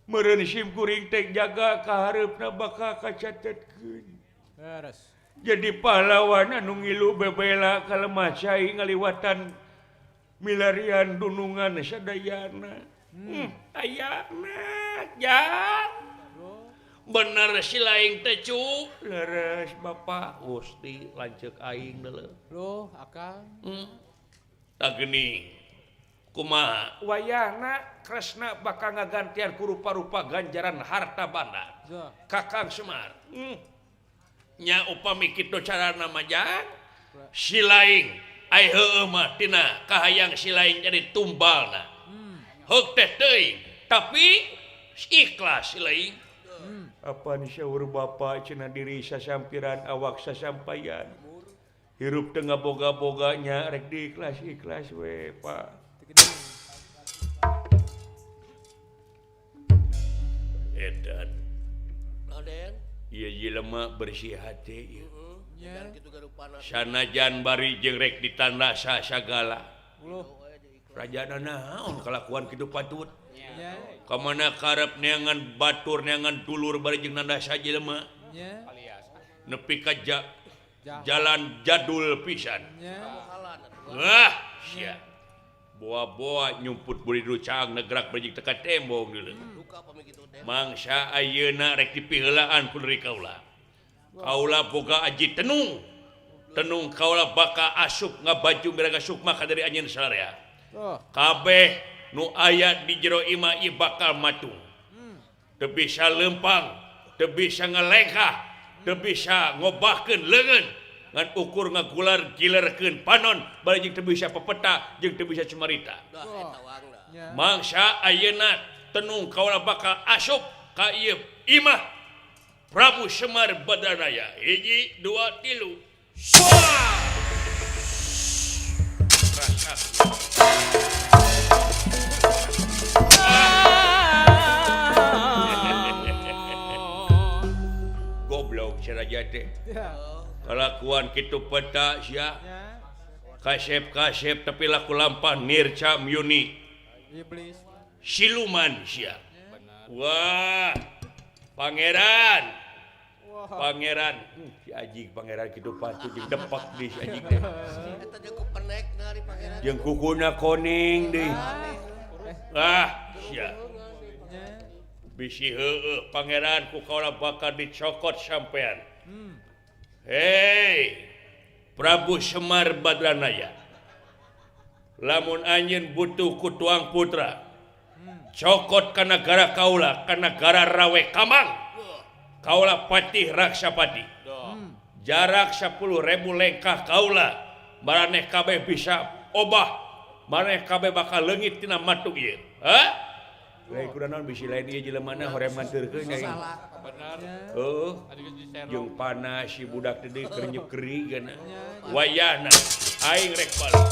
meureun sim kuring teh jaga ka hareupna bakal kacatetkeun Laras. jadi pahlawan anu ngilu bebela ka lemah cai ngaliwatan milarian dunungan sadayana ayana jang bener si laing teh cu leres Bapak Gusti lanceuk aing deuleu Loh, Akang. tak geuning kumaha wayahna Kresna bakal ngagantian ku rupa-rupa ganjaran harta banda Zah. Kakang Semar nya upami kitu carana majang si laing ai heueuh mah tina kahayang si laing jadi tumbalna heuk teh teuing tapi ikhlas si laing apa ni syaur Bapak cenah diri sasampiran awak sasampayan hirup teu ngaboga-boganya rek diikhlas-ikhlas we Pak Teu geuning. edan Raden. ieu jelema bersih hati ieu Nya. Kitu garupana. sanajan bari jeung rek ditanda sagala Loh. rajana naon kalakuan kitu patut Nya. kamana karep neangan batur neangan dulur bari jeung nanda sajelema Nya. nepi ka Jah. jalan jadul pisan Nya. Halan. wah sia boa-boa nyumput buri rucang negrak bari jeung teka tembong deuleu Duka pami kitu teh. mangsa ayeuna rek dipiheulaan ku deui kaula kaula boga aji tenung kaula bakal asup ngabaju miraga sukma ka dari anjeun salarea Oh. kabeh nu aya di jero imah ieu bakal matung teu bisa lempang teu bisa ngalengkah teu bisa ngobahkeun leungeun ngan ukur ngagular gilerkeun panon bari jeung teu bisa pepeta jeung teu bisa cumarita Dah eta wangna. Nya. mangsa ayeuna tenung kaula bakal asup ka ieu imah Prabu Semar Badanaya 1 2 3 Wah! Rasakan. Goblok seraja teh. Ya. Kalakuan kitu peta sia. Nya. Kasep tapi laku lampah nirca myuni. Iblis. Siluman sia. Wah. Pangeran. Wah. Pangeran. Si anjing pangeran kitu patu jeung depak di si anjing teh. Eta jeung Efekna di pangeran. jeung kukuna koning deui. Sia. Bisi heueuh pangeran ku kaula bakal dicokot sampean. Hei, Prabu Semar Badranaya. Lamun anjeun butuh ku tuang putra. Cokot ka negara kaula, ka negara Rawe Kamang. Kaula Patih Raksapati. Jarak 10.000 lengkah kaula. Maraneh kabeh bisa obah. Maraneh kabeh bakal leungit tina matuk ieu. Hah? Lain kuda naon bisi lain ieu jelemana hoream nganteurkeun nya. Benar. Adi geus diserong. Jeung panas si budak teh deui keur nyekeri gana. Wayahna aing rek balik.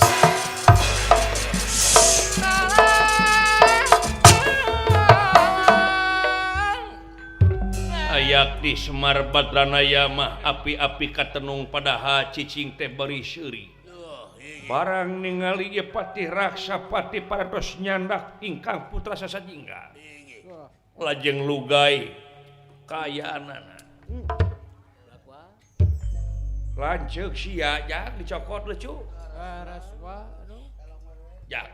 Ayak di Semar Badranaya mah api-api katenung padaha cicing teh bari seuri. Barang ningali ieu Patih Raksapati parados nyandak ingkang putra sasajingga. Lajeng lugay kayaanana. Lanceuk sia jak dicokot leucu. Raswa aduh. Jak.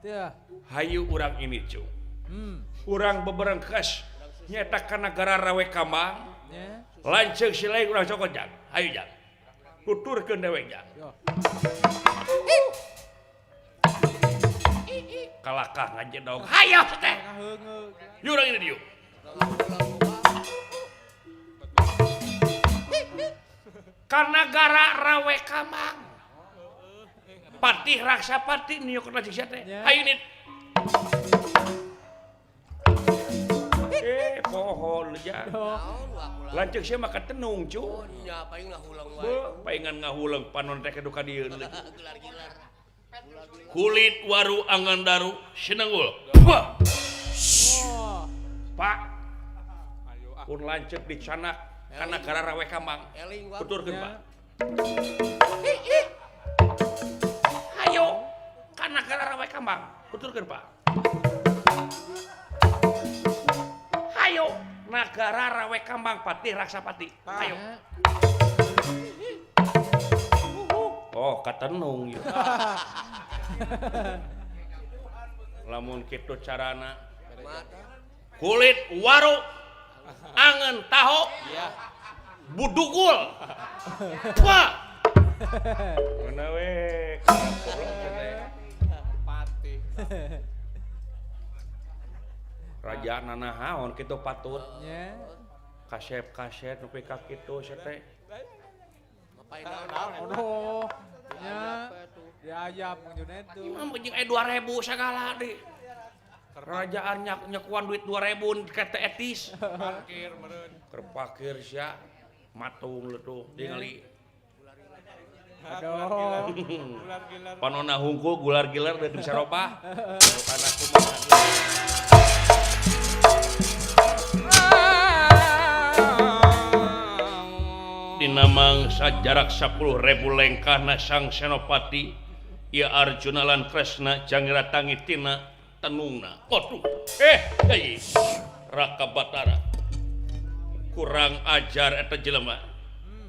Teu. Hayu urang ini cu. Urang beberengkes nyata ka nagara Rawe Kamang. Nya. Lanceuk si lain urang cokot jak. Hayu jak. Tuturkeun dewe jak. Yo. Kalakah ngajedog. Hayo teh. Ngaheungeuh. Yu urang ini dieu. Ka nagara Rawe Kamang. Patih Raksapati niuk ka sia teh. Ya. Hayu nit. Pohon ya. Lanceuk sia mah katenung cu. Nya paling ngahulang wae. Beuh, paingan ngahuleung panon teh kedu ka dieu. Gelar-gelar. Kulit waru angan daru sinanggul. Wah. Oh. Pak, Ayo pun lanceuk dicanak ka nagara Rawe Kamang. Eling wae. Tuturkeun, Pak. Ya. Hayo ka nagara Rawe Kamang. Tuturkeun, Pak. Hayo nagara Rawe Kamang Patih Raksapati. Hayo. Oh, katenung ieu. Lamun kitu carana kulit waru angen taho budugul. Wah. Mana we? Patih. Raja nanahaon kitu patut. Nya. Kasep-kasep nepi ka kitu sia teh. Ngapain naon? Aduh. Nya. Diayap ngejunet tuh. Imam jeung 2000 sagala deui. Kerajaan nyakuan duit 2000 kata etis. Parkir meureun. Keur pakir sia matung leutuh ningali. Aduh. Gilar-gilar. Panonna hungkul gular-gilar deuk bisa robah. Karena kumaha. Dina mangsa jarak 10.000 lengkahna Sang Senopati ieu Arjuna lan Kresna jangira tangitina tenungna. Waduh. Deui. Raka Batara. Kurang ajar eta jelema.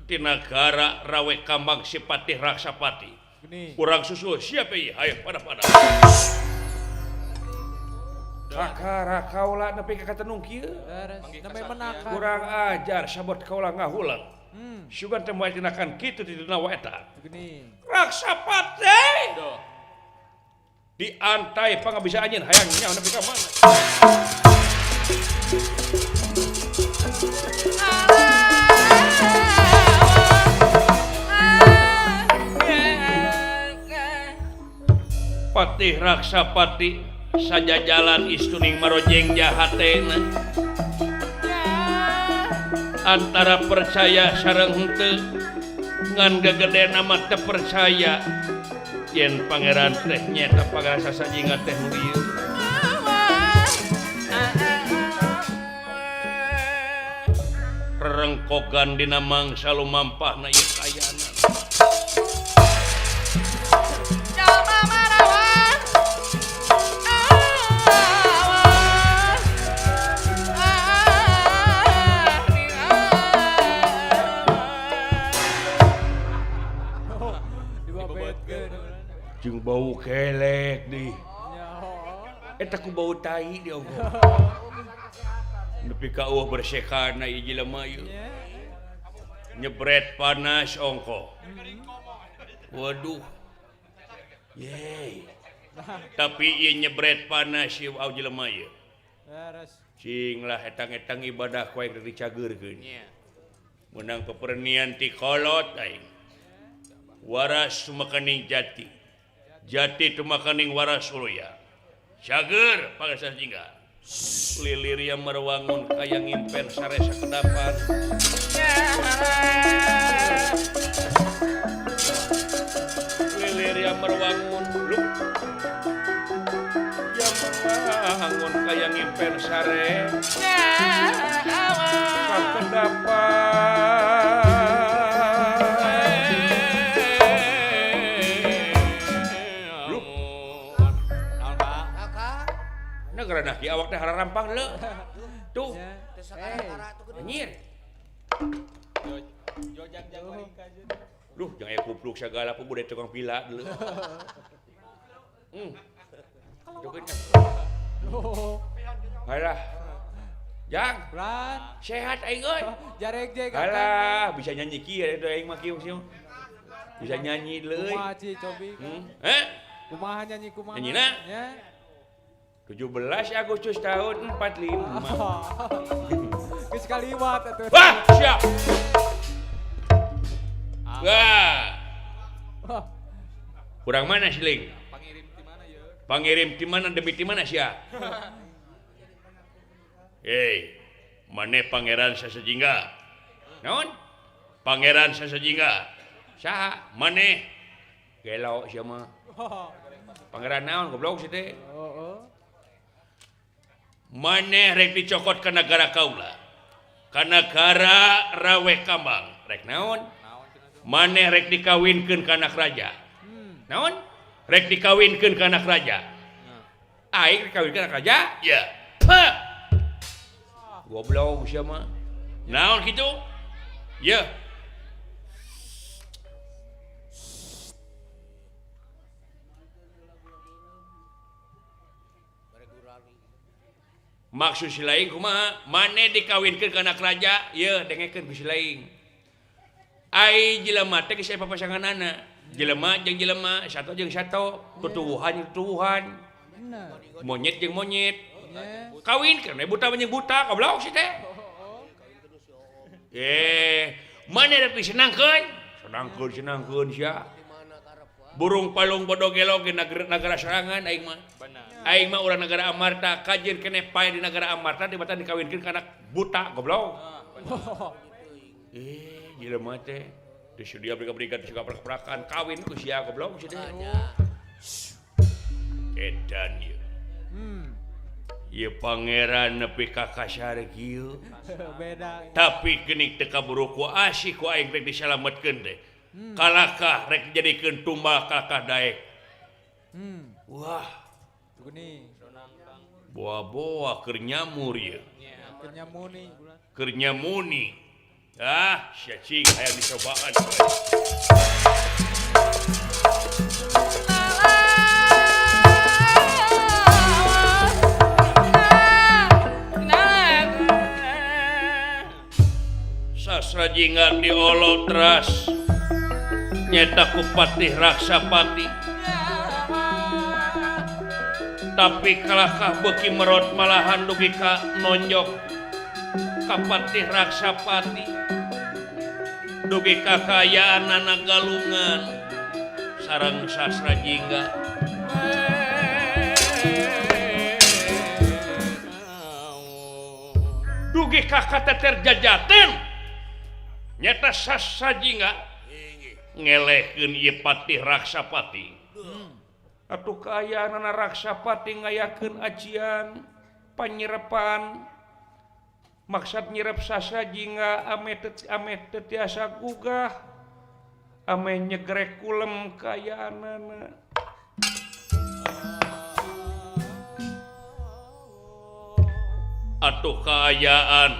Di nagara Rawe Kamang si Patih Raksapati. Gini. Kurang susul siapa ieu? Hayo pada-pada. Raka kaula nepi ka katenung kieu. Namanya menakan. Kurang ajar sabot kaula ngahulang. Sugan teh moal tinakan kitu di dina wa eta. Gini. Raksapati. Diantai pangabisa anjeun hayang nyaho nepi ka mana. Patih Raksapati sajajalan istuning marojeng jahatena. Antara percaya sareng henteu ngan gegedena mah teu percaya yen pangeran teh nyata pangeran sasajinga teh nu ieu. Rerengkogan dina mangsa lumampahna ieu kayana. Dibabetkeun. jeung bau kelek di Nyaho. eta ku bau tai dia nepi ka eueuh bersekana ieu jelema ieu Nya. nyebret panas ongko waduh yeay tapi ieu nyebret panas ieu au jelema ieu Beres. cing lah etang-etang ibadah koe keur dicageurkeun Nya. menang pepernian ti kolot aing waras tumakaning jati jati tumakaning waras uluya cager pangasa jingga lilir yang merwangun kayang impen sare sakedapan lilir yang merwangun lu yang merwangun kayang impen sare sakedapan lu Naon Pak? Kakak. negara nah ki awak teh hararampang le tuh Nya. Teu sakara tuh gede. anjir Jojak balik aja. Duh, jangan aya kupluk segala pun budaya tukang pila dulu. Jogeun. Oh. Halah. Jang, Ran. sehat aing euy. Jarek je Halah, bisa nyanyi kieu eta aing mah kieu sih. Bisa nyanyi deuleuy. Kumaha Ci Cobi? Kumaha nyanyi kumaha? Nyanyina? Nya. 17 Agustus tahun 45. Geus kaliwat atuh. Wah, siap. Wah. Wah. Kurang mana siling? Pangirim di mana ya? Pangirim di mana demi di mana sia? Hei, maneh pangeran sasejingga. Naon? Pangeran sasejingga. Saha? Maneh? Gelo sia mah. Pangeran naon goblok sih teh? Oh. Maneh rek dicokot ka negara kaula. Ka negara Rawe Kambang. Rek naon? Maneh rek dikawinkeun ka anak raja. Naon? Rek dikawinkeun ka anak raja. Aing dikawinkeun ka anak raja? Ya. Pah. Goblok sia mah. Naon kitu? Ya. Maksud si lain kumaha? Maneh dikawinkeun ka anak raja? Ye, dengekeun ku si lain. Ai jelema teh geus aya papasanganana. Jelema jeung jelema, sato jeung sato, tutuwuhan jeung tutuwuhan, Bener. monyet jeung monyet. Nya. Kawinkeun we buta jeung buta, goblok si teh. Maneh rek disenangkeun? Senangkeun sia. Burung palung bodo gelog di negara serangan aing mah. Benar. Aing mah urang negara Amarta, kajeun keneh pae di negara Amarta tibatan dikawinkeun ka anak buta, goblok. Jelema teh disedia berikat suka prak-prakan kawin ku sia goblok si teh. Edan ieu. Ieu pangeran nepi ka kasar kieu. Beda. Tapi geuning teu kaburu ku asih ku aing rek disalametkeun teh. Kalakah rek dijadikeun tumbal kalakah daek. Wah, Guni. boa-boa keur nyamur ieu. Kenyamuni. Keur nyamuni. Ah, sia cing aya dicobaan. Sasra jingan diolotras nyeta ku Patih Raksapati. Tapi kalahkah beuki merot malahan dugi ka nonjok ka Patih Raksapati. Dugi kakayaan anak galungan sareng sasra jingga. Dugi kakateter jajaten nyata sasra jingga ngelehkeun ieu Patih Raksapati. Atuh kaayaan anak Raksapati ngayakeun ajian panyerepan maksud nyerep sasra jingga ame teu tiasa gugah ame nyegrek kulem kaayaanana. Atuh kaayaan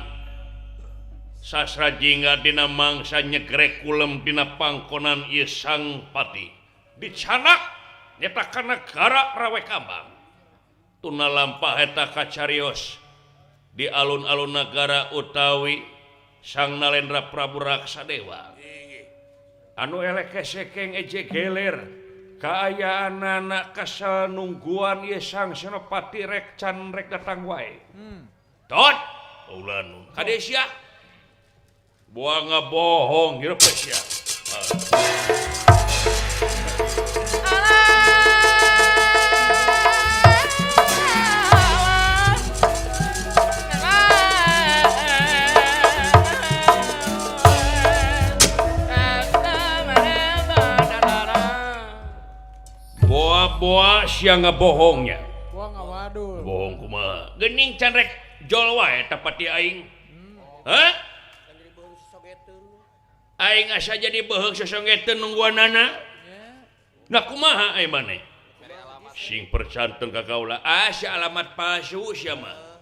sasra jingga dina mangsa nyegrek kulem dina pangkonan ieu sang pati dicanak nyata kana gara rawe kambang tuna lampah eta kacarios di alun-alun negara utawi Sang Nalendra Prabu Raksadewa anu elek sekeng eje geler kaayaan anak kasanungguan ieu Sang Senopati rek can rek datang wae tot ulanun kade sia buang ngabohong hirup sia boa siang ngabohongnya Gua ngawadul. bohong kumaha geuning can rek jol wae tapati aing hah Kan jadi beuh sogeteun. aing asa jadi beheung sosongeteun nungguanana nah kumaha ai maneh sing percanten ka kaula asa alamat palsu sia mah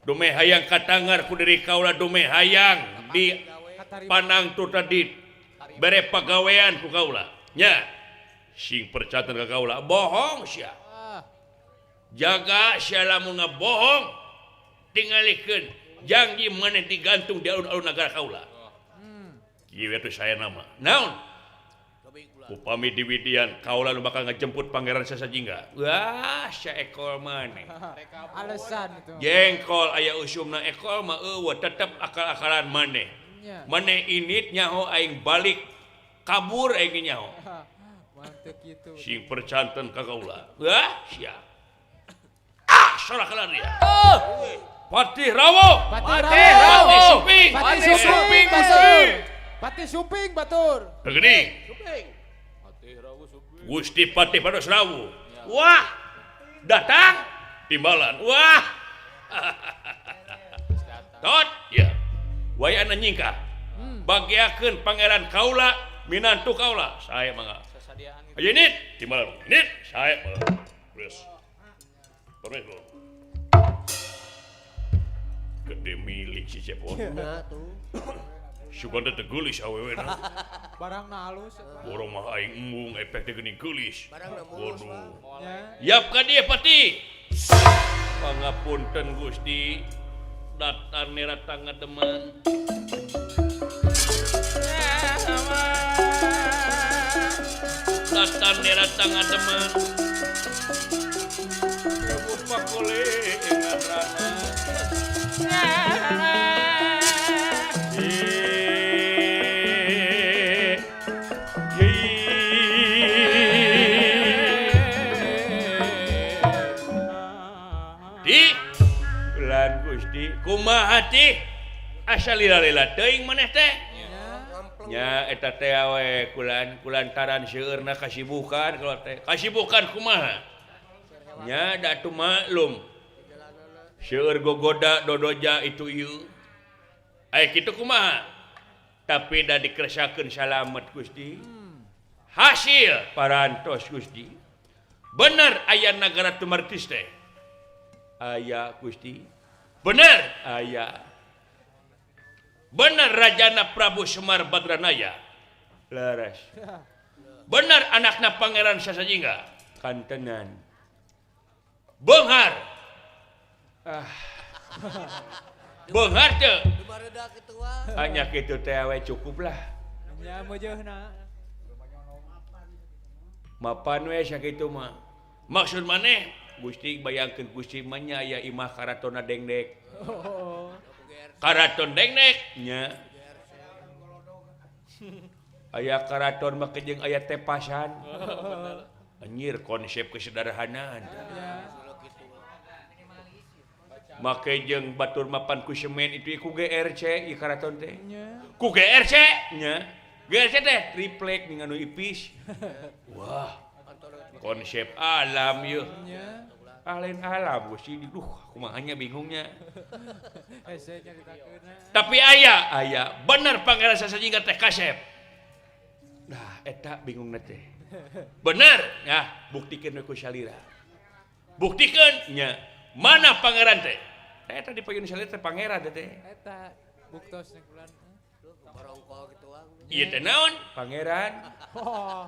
dume hayang katangar ku diri kaula dume hayang di panang tu tadi bere pagawean ku kaula nya sing percanten ka kaula bohong sia jaga sia lamun ngabohong tingalikeun janji maneh digantung di alun-alun nagara kaula kieu atuh saya nama naon upami di Widian kaula nu bakal ngajemput pangeran Sasajingga wah sia ekol maneh Alasan itu. jengkol aya usumna ekol mah eueuh tetep akal-akalan maneh maneh init nyaho aing balik kabur aing nyaho Mantep gitu. sing percanten ka kaula wah sia salah kalan dia Patih Rawo Patih Rawo. Patih Suping Pati Suping Batur. Pati Suping Batur. Geuning Gusti Patih Pados Rawu wah datang timbalan wah tot ya wayana nyingkah bagiakeun pangeran kaula minantu kaula saya mangga Sasadiaan gitu. ayo nit timbalan nit saya mangga terus permisi gede milik si cepot Nah tuh. suganda teu geulis awewena Barang na halus. borong mah aing embung efek teh geuning geulis Barang na mulus. waduh Ya. yap ka dieu Pati pangapunten Gusti datan nera tangga deman datan nera tangga deman lupa kole ingat rana di bulan Gusti kumaha ti asal lila-lila teuing maneh teh Ngampleng. nya eta teh we kulantaran seueurna kasibukan kalau teh kasibukan kumaha nya da atuh maklum seueur gogoda dodoja itu ieu aya kitu kumaha tapi da dikeresakeun salamet Gusti hasil parantos Gusti bener aya nagara tumartis teh aya Gusti bener aya bener Rajana Prabu Semar Badranaya laras bener anakna Pangeran Sasajingga kantenan beunghar beunghar teu Di barudak itu wah. hanya kitu teh we cukup lah Ya meujeuna. mapan we sakitu mah maksud maneh Gusti bayangkeun Gusti mah nya aya imah karatonna dengdek Oh. karaton dengdek nya aya karaton mah jeung aya tepasan anjir konsep kesederhanaan Ya. make jeung batur mapan ku semen itu ku GRC ieu karaton teh Ya. ku GRC nya GRC teh triplek ning anu ipis wah konsep alam yeuh Ya. lain alam Gusti duh kumahanya bingungnya Hese nyaritakeun. tapi aya bener Pangeran Sasajingga teh kasep nah eta bingungna teh bener ya buktikeun we ku salira buktikeun nya mana pangeran teh eta di payun salira teh pangeran teh Eta buktos nih bulan. Barongkol gitu wah. ieu teh naon pangeran Oh.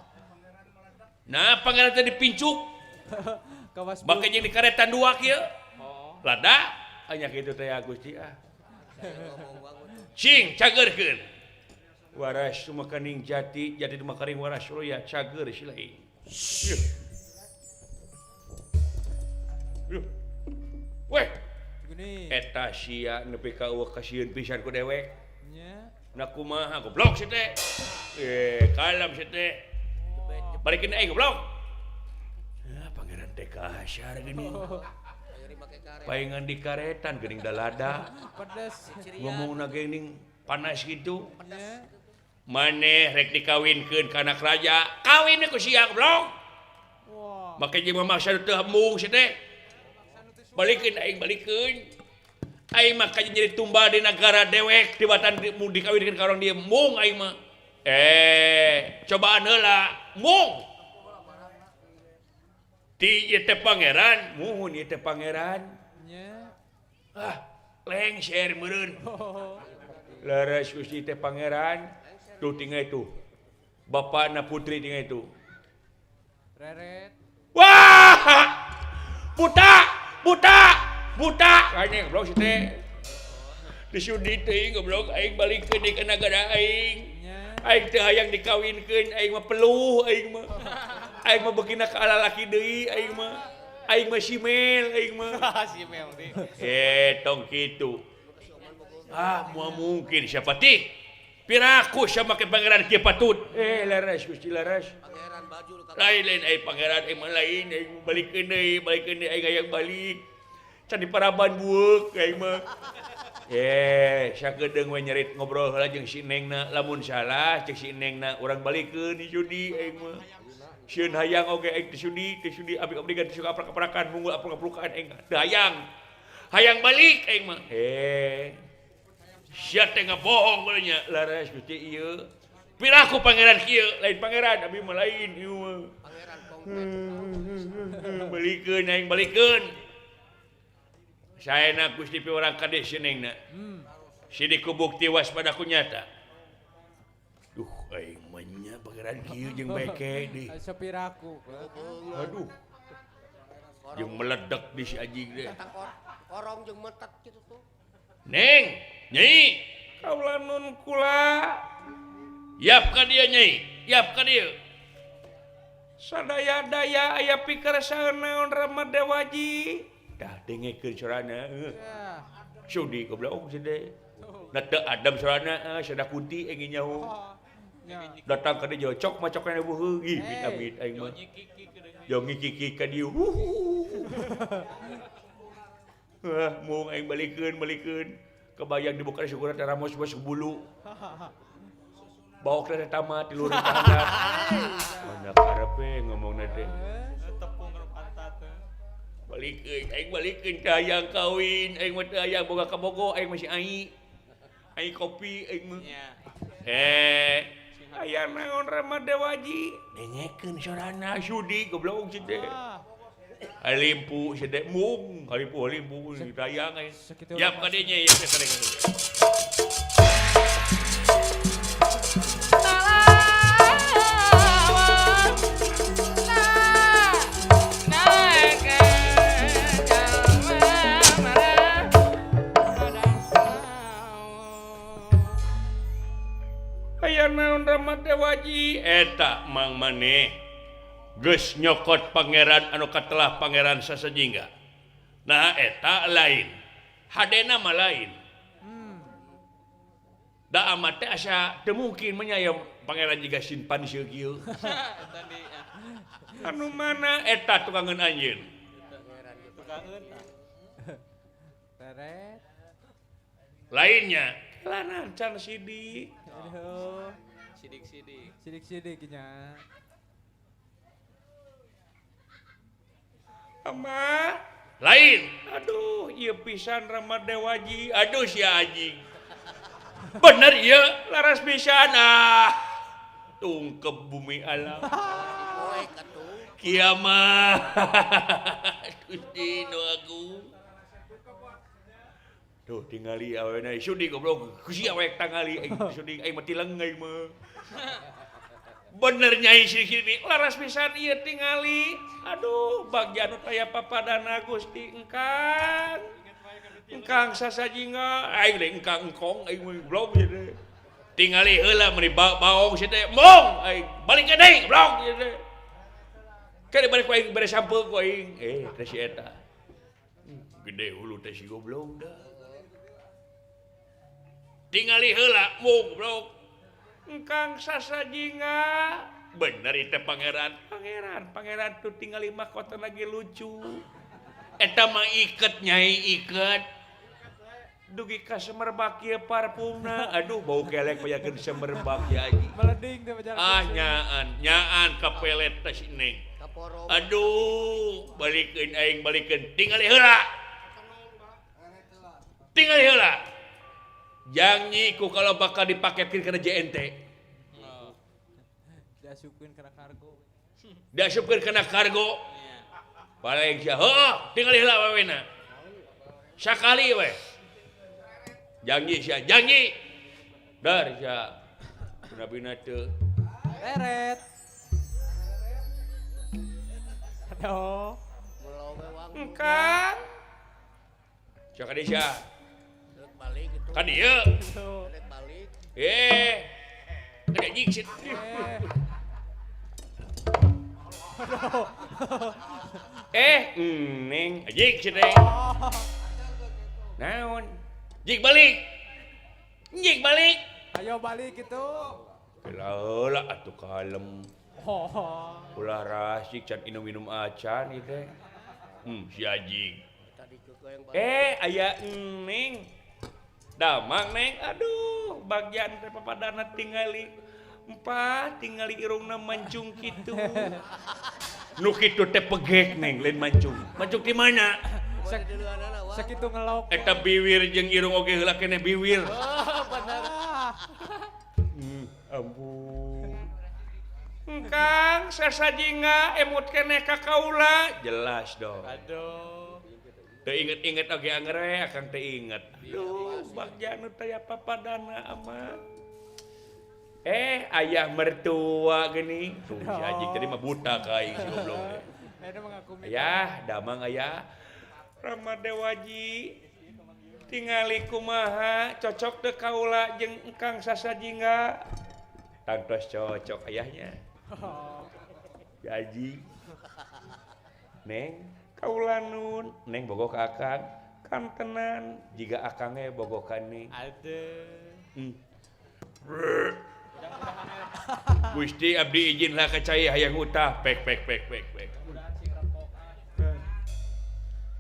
Nah pangeran tadi pincuk Kawas bakal jadi karetan dua kieu Oh. lada hanya gitu teh Gusti Ngomong banget. cing cagerkeun waras makaning jati jadi makaring waras ya cager silain weh gini eta sia nepi ka eueuh kasieun pisan ku dewek nya na kumaha goblok si teh kalem si teh balikin aing goblok pangeran teh kasyar geuning Ayeuna make karet. paingan di karetan geuning dalada pedas ngomongna geuning panas gitu nya maneh rek dikawinkeun ka anak raja kawin ku sia goblok wah make jeung memaksa teu hembung si teh balikeun aing mah kaji jadi tumbal di negara dewek tibatan mau dikawinkeun ka orang dia mung aing mah cobaan heula mung ti ieu teh pangeran muhun ieu teh pangeran nya lengser meureun oh laras Gusti teh pangeran tuh tinggal itu bapakna putri tinggal itu reret wah buta kayaknya goblok si teh disudi teuing goblok aing balikeun di negara aing nya aing teh hayang dikawinkeun aing mah peluh aing mah beukina ka lalaki deui aing mah simel aing mah Si Mel di. tong kitu moal mungkin siapa ti piraku sama ke pangeran kieu patut laras Gusti laras Pangeran baju lu lain aing pangeran aing mah lain aing balikeun deui aing hayang balik can di paraban bueuk aing mah sakedeung we nyerit ngobrol heula jeung si Nengna lamun salah cek si Nengna urang balikeun di judi aing mah sieun hayang oge aing teh sudi abdi ganti suka aprak-aprakan munggul aprak-aprakan aing teu hayang balik aing mah sia teh ngabohong we nya laras Gusti ieu piraku pangeran kieu lain pangeran abi mah lain ieu mah pangeran kongret. balikeun saena Gusti pi urang kade sinengna sidik bukti waspada ku nyata duh aing mah nya pangeran kieu jeung beke deui sapiraku aduh jeung meledak di si anjing teh Korong jeung metet kitu tuh. Neng nyai kaula nun kula yap ka dieu nyai yap ka dieu sadaya-daya aya pikersaan naon Rama Dewaji dah dengekeun sorana ya sudi goblok sede na teu adem sorana sada kunti engin nyaho nya datang ka dieu cok macokna buheuh ih amit aing mah yo ngikiki ka dieu mung aing balikeun kebayang dibuka syukur teh ramos bos bulu bawa ke tamat di luar tangga mana karepe ngomongna teh Tepung ke pantat. balikeun ka hayang kawin aing mah teu hayang boga kabogo aing masih ai kopi aing mah aya naon Rama Dewaji dengekeun sorana sudi goblok si teh halimpu si teh mung halimpu ditayang aing sakitu yap ka dieu nya yap ka dieu aya naon Rama Dewaji eta mang maneh geus nyokot pangeran anu katelah pangeran sasajingga nah eta lain hadena mah lain da amat teh asa teu mungkin menyayam pangeran jiga simpan sieu kieu Tadi anu mana eta tukangeun anjeun tukangeun. reret lainnya lana can sidik aduh Sidik-sidik. sidik-sidik nya ama lain aduh ieu pisan Rama Dewaji aduh sia anjing bener ieu laras pisan tungkep bumi alam Poe katuh. kiamat Gusti nu agung tuh tingali aweuna sudi goblok kusi awek tangali aing sudi aing mati leung aing mah bener Nyai Sri laras pisan ieu tingali. Aduh, bagian aya papadana Gusti engkang. Engkang sasajiga, aing deui engkang engkong aing blog ieu. Tingali heula meuni baong si teh. Mong aing balik ke deui blog ieu teh. Kade balik ku aing bare sampeu ku aing. Teh si eta. Gede hulu teh si goblok dah. Tingali heula mong blog. Engkang sasajiga. Bener itu pangeran tuh tinggal mahkota lagi lucu. Eta mah iket Nyai iket. Dugi ka semerbak ieu parfumna. Aduh bau kelek payakeun semerbak ya aji. Meleding teh pajar. Nyaan kapelet teh si Neng. Kaporom. Aduh balikeun aing balikeun tingali heula. Tingali heula. Janji ku kalau bakal dipaketkeun kana JNT. Diasupkeun kana kargo. Paling sia, heuh, tinggal heula wawena. Sakali we. Janji sia, janji. Dar sia. Kunabina teu. Eret. Aduh. Mulau we wangi. Engkang. Sia ka sia. Rek balik gitu. Ka dieu. Rek balik. Kada jingsit. Neng, jik si Neng. Naon? Jik balik. Jik balik. Ayo balik gitu. Heula atuh kalem. Oh. Ulah rasik can minum acan ieu teh. Si Ajing. Tadi keukeung yang balik. Aya Neng. Damang Neng. Aduh, bagian teh papadana tingali. Tingali irungna mancung kitu. Nu kitu teh pegek Neng, lain mancung. Mancung di mana? Sakitu ngelok. Eta biwir jeung irung oge heula keneh biwir. Bener. Ampun. Engkang sasajiga emut keneh ka kaula. Jelas dong. Aduh. Teu inget-inget oge angere akang teu inget. Aduh, bagian nu teh papadana amat. Ayah mertua gini. Tuh si Ajing tadi mah buta ka aing si goblok. Ayah, damang ayah. Rama Dewaji. Tingali kumaha cocok teu kaula jeung engkang sasajiga. Tangtos cocok ayahnya. Jaji. Neng, kaula nun. Neng bogoh ka akang. Kan tenan. Jiga akangnya bogokan nih. Aduh. Gusti abdi izin lah ka cai hayang utah pek.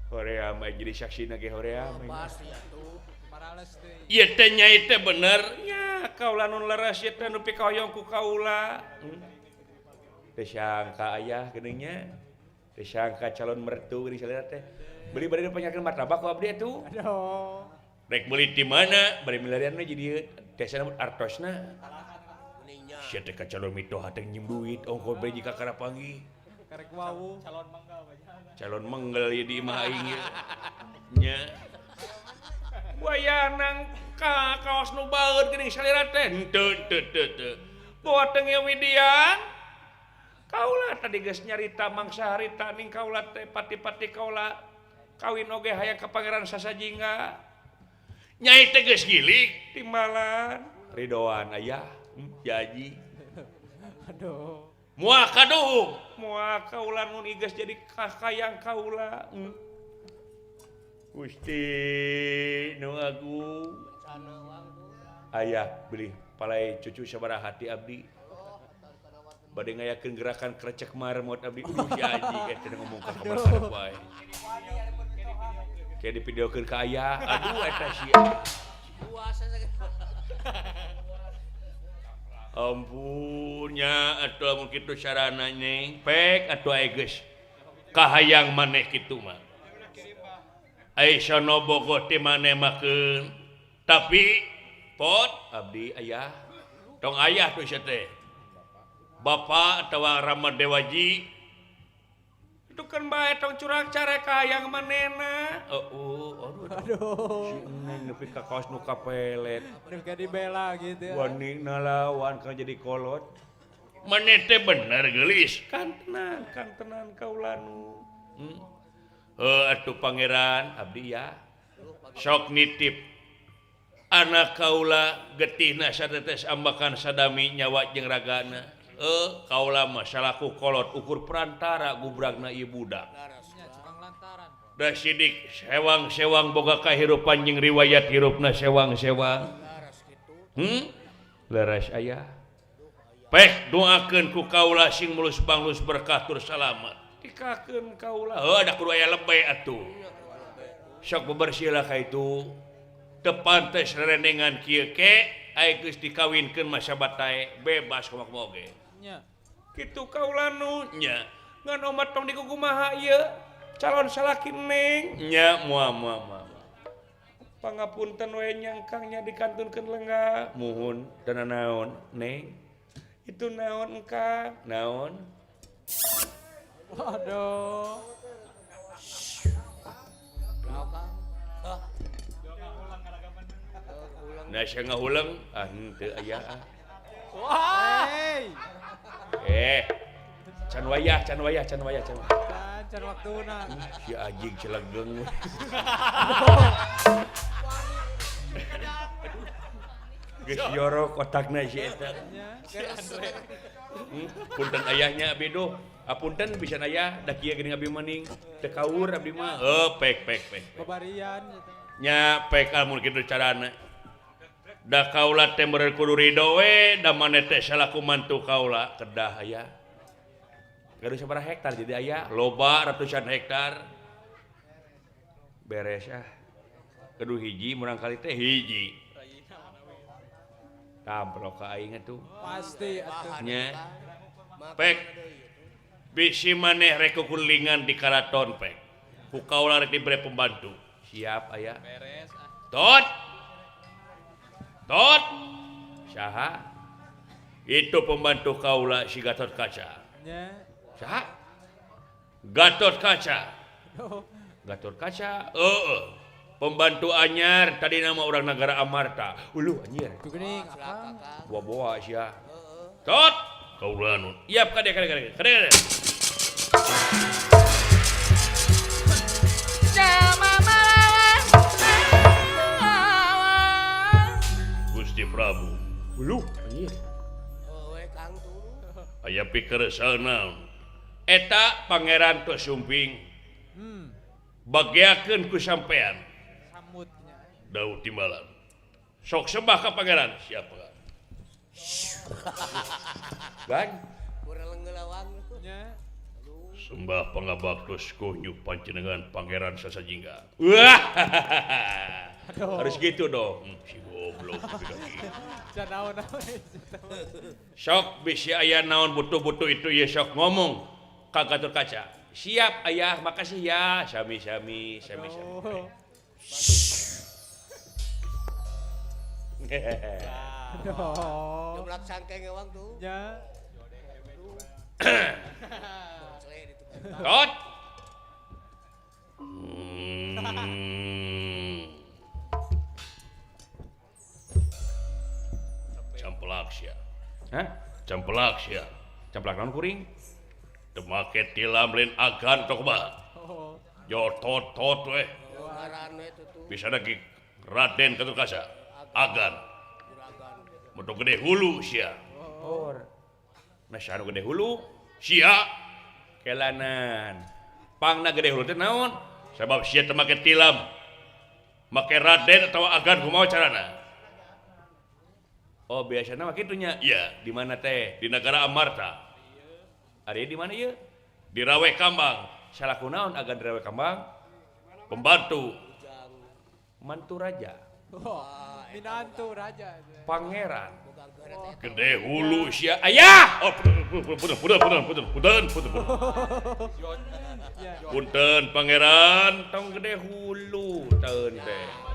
Horea mah jadi saksina ge horea mah. Pasti atuh. Parales teh. Ieu teh nyai teh bener nya kaula nun leres ieu teh nu pikahoyong ku kaula. Teu sangka aya geuning nya. Teu sangka calon mertu geuning salira teh. Beli bari panyakeun martabak ku abdi atuh. Aduh. Rek beli di mana? Bari milarianna jadi desa artosna. Kuningnya. Sia teh ka calon mitoha teh nyim duit ongkos beli ka Karapangi. Karek wau. Calon mangga Calon di imah aing ieu. Nya. Wayanang kaos nu baeud geuning salira teh. Teu. Bawa teu ngewidian. Kaula tadi geus nyarita mangsa harita ning kaula teh pati-pati kaula kawin oge hayang ka pangeran sasajiga. Nyai teh geus gilig timbalan. Ridhoan aya, jaji. Aduh. Moal kaduh, moal kaula nun iges jadi kakayang kaula. Gusti nu agung. Ayah beli palai cucu sabaraha hati abdi. Bade ngayakeun gerakan krecek marmot abdi. Si Aji eta ngomong ka kamar sareng wae. Kayak di videokeun ka aya. Aduh eta sia. Puasa sakit. Ampunnya atuh mun kitu sarana Neng. Pek atuh aya geus. Kahayang maneh kitu mah. Ai sono bogoh ti maneh makeun. Tapi pot abdi aya. Tong aya tuh sia teh. Bapak atawa Rama Dewaji itu kan bae tong curang care kahayang manehna. Aduh. Si Neng nepi ka kaos nu kapelet. Udah kayak dibela gitu. Wani nalawan kan jadi kolot. maneh teh bener gelis kan tenang kaula nu atuh pangeran abdi ya sok nitip anak kaula getihna satetes ambakan sadami nyawa jeung ragana kaula mah salaku kolot ukur perantara gubragna ieu budak da sidik sewang-sewang boga kahirupan jeung riwayat hirupna sewang-sewang leres aya peh doakeun ku kaula sing mulus banglus berkah tur salamet dikakeun kaula da kudu aya lebay atuh sok bebersihlah ka itu teu pantes rerenengan kieu ke aya geus dikawinkeun masa batae bebas kumaha oge nya kitu kaula nu nya ngan omat tong dikukumaha ieu calon salaki neng nya moal pangapunten we nyangkangnya dikantunkeun lenga muhun dan naon neng itu naon engkang naon waduh nah saya ngahulang henteu aya hey can wayah can waktuna si anjing celegeng geus yorok otakna si eta punten ayahnya bedo apunten bisa aya da kieu geuning abdi maning teu kaur abdi mah pek babarian nya pek mun kitu carana da kaula teh meureun kudu ridho we da maneh teh salaku mantu kaula kedah aya gaduh sabaraha hektar jadi aya loba ratusan hektar beres gaduh hiji murang kali teh hiji kamplok ka aing atuh pasti atuh nya pek bisi maneh rek kukulingan di karaton pek ku kaula rek dibere pembantu siap aya beres tot saha itu pembantu kaula si Gatot Kaca nya saha Gatot Kaca oh pembantu anyar tadi nama orang negara Amarta uluh anjir tuh geuning akang bawa sia tot kaula nu iap kade Gusti Prabu uluh anjir Kang tuh aya pikeresan naon eta pangeran tos sumping bagiakeun ku sampean samutnya Daud Timbalan sok sembah ka pangeran siapa gan kurang ngelawang nya sembah pangabaktos kunyu panjenengan pangeran sasajingga harus gitu dong si goblok can naon sok bisi aya naon butuh-butuh itu ya sok ngomong ka Gatot Kaca siap ayah makasih ya sami oh jumlah sangkeng ngewang tuh nya tot campelak sia camplak naon kuring teu make tilam lain agan tok bah oh yo tot we ngaran itu tuh bisa lagi Raden Gatot Kaca agan juragan moto gede hulu sia nah sia gede hulu sia kelanan pangna gede hulu teh naon sabab sia teu make tilam make Raden atau agan kumaha carana oh biasana mah kitu nya iya di mana teh di negara Amarta ari di mana ieu di Rawe Kambang salaku naon agan di Rawe Kambang pembantu mantu raja oh minantu raja pangeran oh gede hulu sia ayah oh punten pangeran tong gede hulu taun teh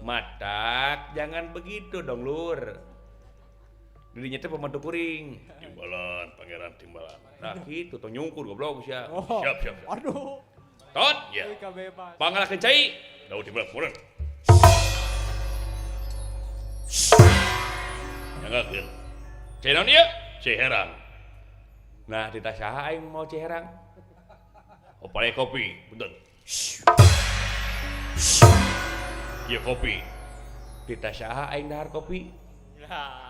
matak jangan begitu dong lur dirinya teh pembantu kuring Timbalan pangeran Timbalan nah gitu tong nyungkur goblok sia siap aduh tot ya bebas pangalakeun cai Daud Timbalan mureun Ngagakeun. Cai naon ieu? Cai herang. Nah, ditah saha aing mau cai herang? Opale kopi, punten. Ieu kopi. Ditah saha aing dahar kopi?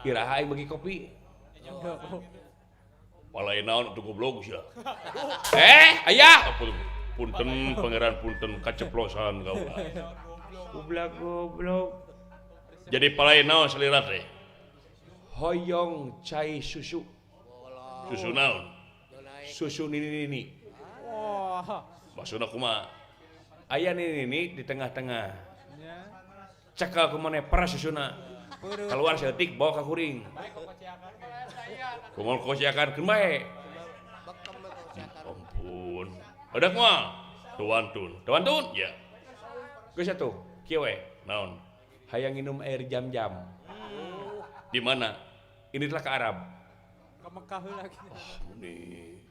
Iraha aing bagi kopi. Palai naon itu goblok sia. Aya. Punten pangeran punten kaceplosan kau. Goblok. Jadi palai naon selira teh? Hoyong cai susu. Susu naon? Susu nini. Wah. Maksudna kumaha? Aya nini di tengah-tengah. Cekal kumane peras susuna. Keluar setik bawa ka kuring. Kumaha kosiakan keun bae. Ampun. Adak moal. Tuantun. Ya. Geus atuh. Kieu we. Naon? Hayang minum air jam-jam. Di mana? Ini telah ke Arab. Ke Mekah lagi. Nih.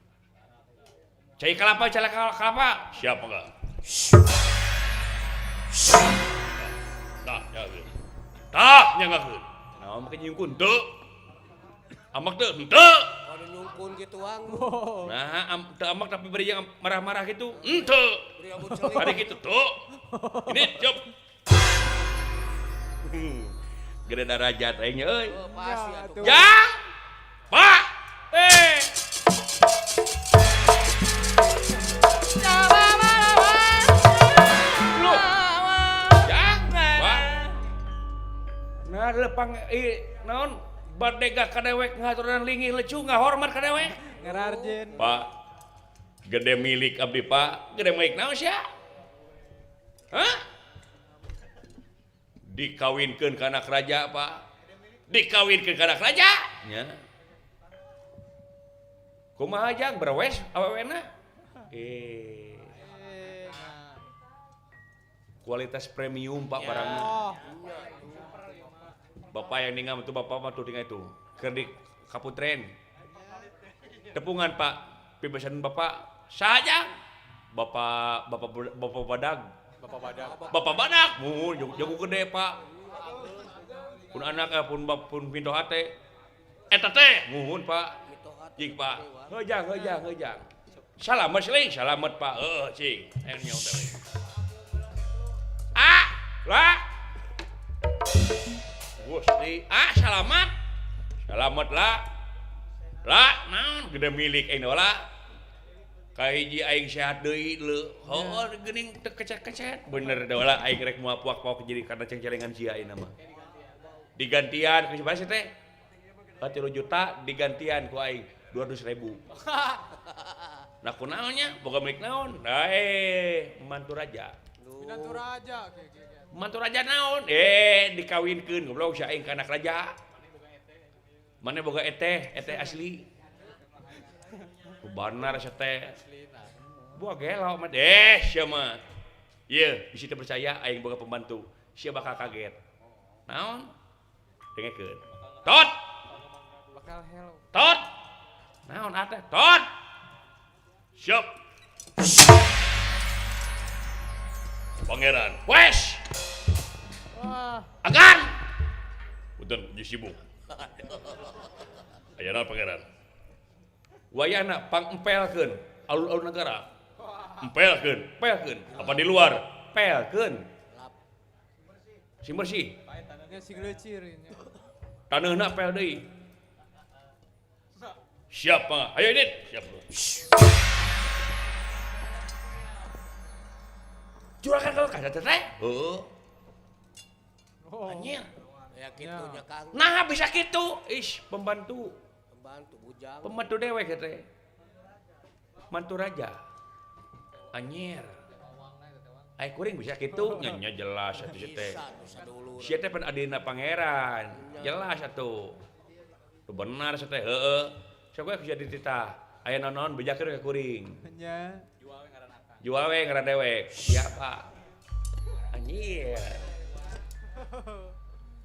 Cai kelapa. Siapa enggak? Tah, nyageun. Tah, nyangakeun. Naon make nyungkun teu? Amak teu? Henteu. Kalau nyungkun gitu wang. Nah, teu amak tapi bari yang marah-marah gitu. Henteu. Beri abut celing. Tadi gitu tuh. Ini jop. Gede darajat aing euy. Oh, pasti atuh. Jang. Pak. Lu. Jang. Pak. Nah, lepang naon badega kadewek ngaturan linggih lecu ngahormat kadewek. Ngerarjen. Pak. Gede milik abdi Pak. Gede milik naon sia? Hah? Dikawinkeun ka anak raja Pak. Dikawinkeun ka anak raja nya. Kumaha jang berwes awewena? Kualitas premium Pak barangna. Oh. Bapak yang ningam itu bapak mah tuh tinggal itu. Keur di kaputren. Tepungan Pak. Pibesan bapak saja. Bapak badag. Bapak badak, jago gede Pak. Pun anak pun pintu hate. Eta teh muhun Pak. Cing Pak. Hejang. Salamet seuing, salamet Pak. Cing. Ayo nyaut teh. Lah. Gusti, salamet. Salamet lah. Lah, naon gede milik aing lah. Kahiji aing sehat deui leu. Geuning teu kecet-kecet. Bener da ulah aing rek moal puak-puak jadi karena cengcelengan sia ayeuna mah. Digantian ku sabaraha teh? 3 juta digantian ku aing 200.000. Nah kunaonnya? Boga milik naon? Mantu raja. Mantu raja. Mantu raja naon? Dikawinkeun goblok si aing ka anak raja. Mane boga eteh asli. Benar sia teh. Buah gelo mah sia mah. Ieu, bisi teu percaya aing boga pembantu. Sia bakal kaget. Naon? Dengekeun. Tot. Bakal hello. Tot. Naon atuh? Tot. Siap. Pangeran. Wes. Wah. Agan. Punten sibuk. Ayeuna pangeran. Wayana pangempelkeun alun-alun negara. Empelkeun. Apa di luar? Pelkeun. Si bersih. Ya si geucir nya. Taneuna pel deui. Siap, Pak. Ayo Dit. Siap. Juragan kalau kada teh. Oh. Anjir. Ya kitunya Kang. Nah bisa gitu. Pembantu. Pembantu bujang. Pembantu dewek teh. Mantu raja. Anjir. Ai kuring bisa kitu nya jelas atuh teh. Sia teh pan adina pangeran. Jelas atuh. Tuh benar sia teh. Heeh. Sok we jadi titah. Aya naon bejakeun ka kuring. Nya. Jual we ngaran dewek. Siapa? Anjir.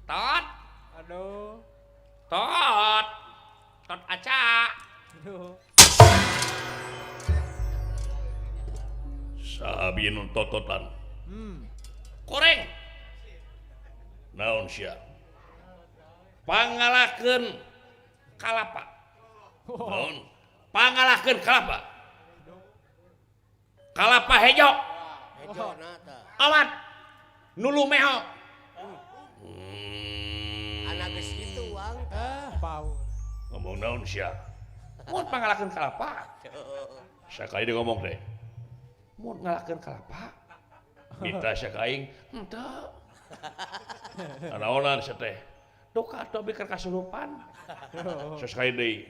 Tot. Aduh. Tot aca. Aduh. Sabi nun tototan. Hmm. Koreng. Naon sia? pangalahkeun kalapa. Naon? Pangalahkeun kalapa. Kalapa hejo. Hejo nata. Awat. Nulu meho. Anak geus kitu Wang. Pau. Ngomong naon sia? Mun pangalahkeun kalapa. Sakali dia ngomong deh. Mun ngalahkeun kalapa. Mita sia ka aing, henteu. Anaonan sia teh. Doka atuh abi keur kasurupan. Sakali deui.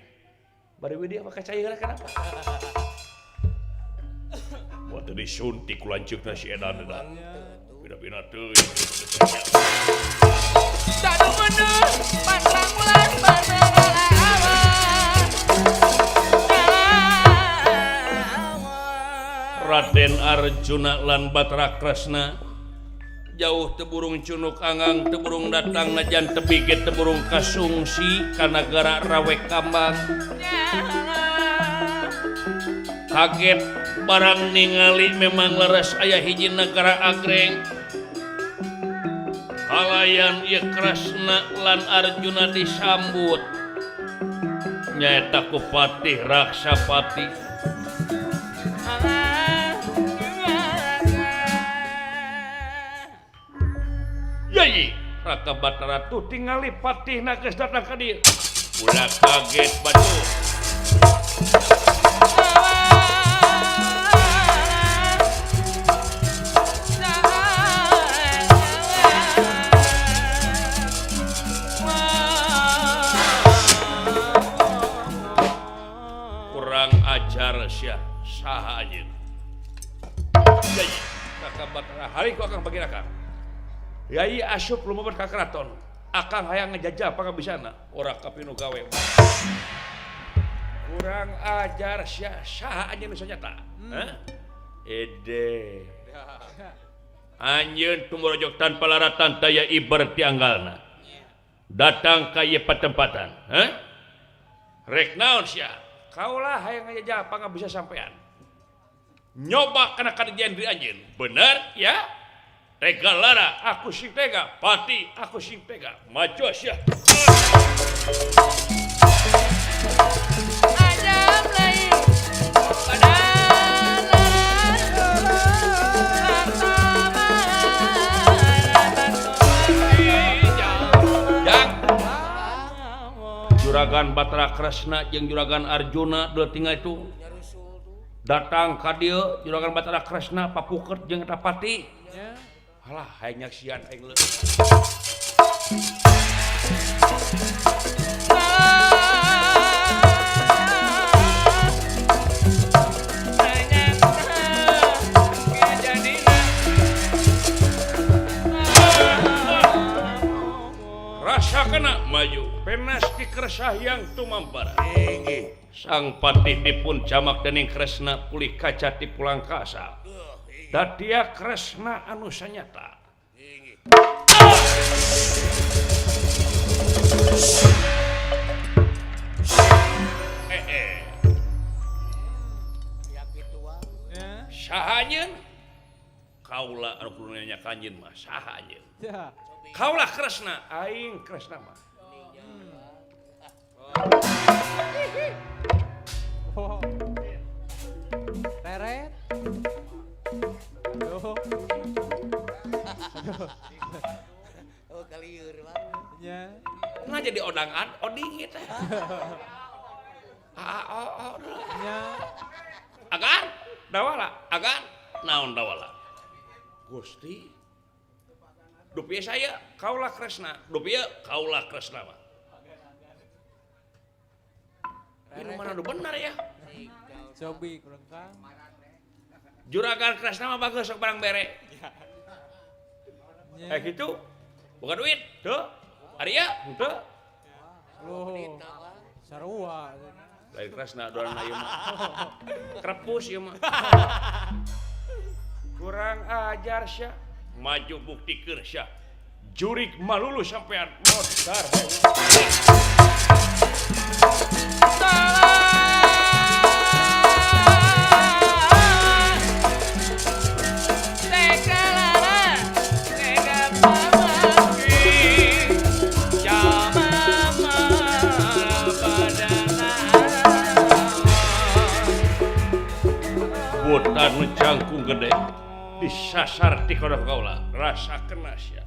Bari widi apa kacayeuna kenapa? Buat disuntik ku lanceukna si edan edan. Bina-bina teuing. Sanu menung pandang ulas Raden Arjuna lan Batara Kresna jauh teburung cunuk angang teburung datang najan tebigit teburung kasungsi ka nagara Rawe Kambang kaget barang ningali memang leres aya hiji negara agreng halayan ieu Kresna lan Arjuna disambut nyaeta ku Patih Raksapati. Yai Raka Batara tuh tingali Patih geus datang ka dieu. Ulah kaget batu. Kurang ajar sia saha anjeun. Yai Raka Batara hari ku akang bagi Raka. Yai asup lumebet ka keraton. Akang hayang ngejajah pangabisana. Ora kapinu gawe. Kurang ajar sia saha anjeun nu sanyata. Hah? Ede. Anjeun tumorojog tanpa laratan daya ibarat tianggalna. Datang ka ieu patempatan. Hah? Rek naon sia? Kaulah hayang ngejajah pangabisa sampean. Nyoba kana kadidian diri anjeun. Bener ya? Tega lara, aku sing tega. Pati, aku sing tega. Maju sia. Ajam lain pada Yang Juragan Batara Kresna jeung Juragan Arjuna dua tinggal itu datang ka dieu. Juragan Batara Kresna papukeut jeung eta Pati. Ya. Alah, hayang nyaksian aing leuk. Rasa kena maju, penas dikeresah yang tumampara. Sang Patih dipun jamak dening Kresna pulih kaca ti pulang kasa. Dadia Kresna anu sanyata. Ya kitu Wang. Ya. Saha anjeun? Kaula anu kudu nanya ka anjeun mah saha anjeun? Ya. Kaulah Kresna, aing Kresna mah. Oh. Teret. Aduh. Oh kalieur Wang. Ya. Nah jadi odangan, oding teh. Ya. Agan, dawala, agan, naon dawala. Gusti, dupieu saya, kaulah Kresna, dupieu kaulah Kresna mah. Ini mana nu benar ya? Cobi kurang kang. Juragan Kresna mah bagus sok barang bere. Ya. Gitu. Bukan duit, tuh. Ari ya, tuh. Loh. Sarua. Lain Kresna doan ieu mah. Krepus ieu mah. Kurang ajar sia. Maju buktikeun sia. Jurig malulu sampean modar. Tega lara, tega pamaki, jaman Putan cangkung gede disasar ti kodah kaula rasa kenasya.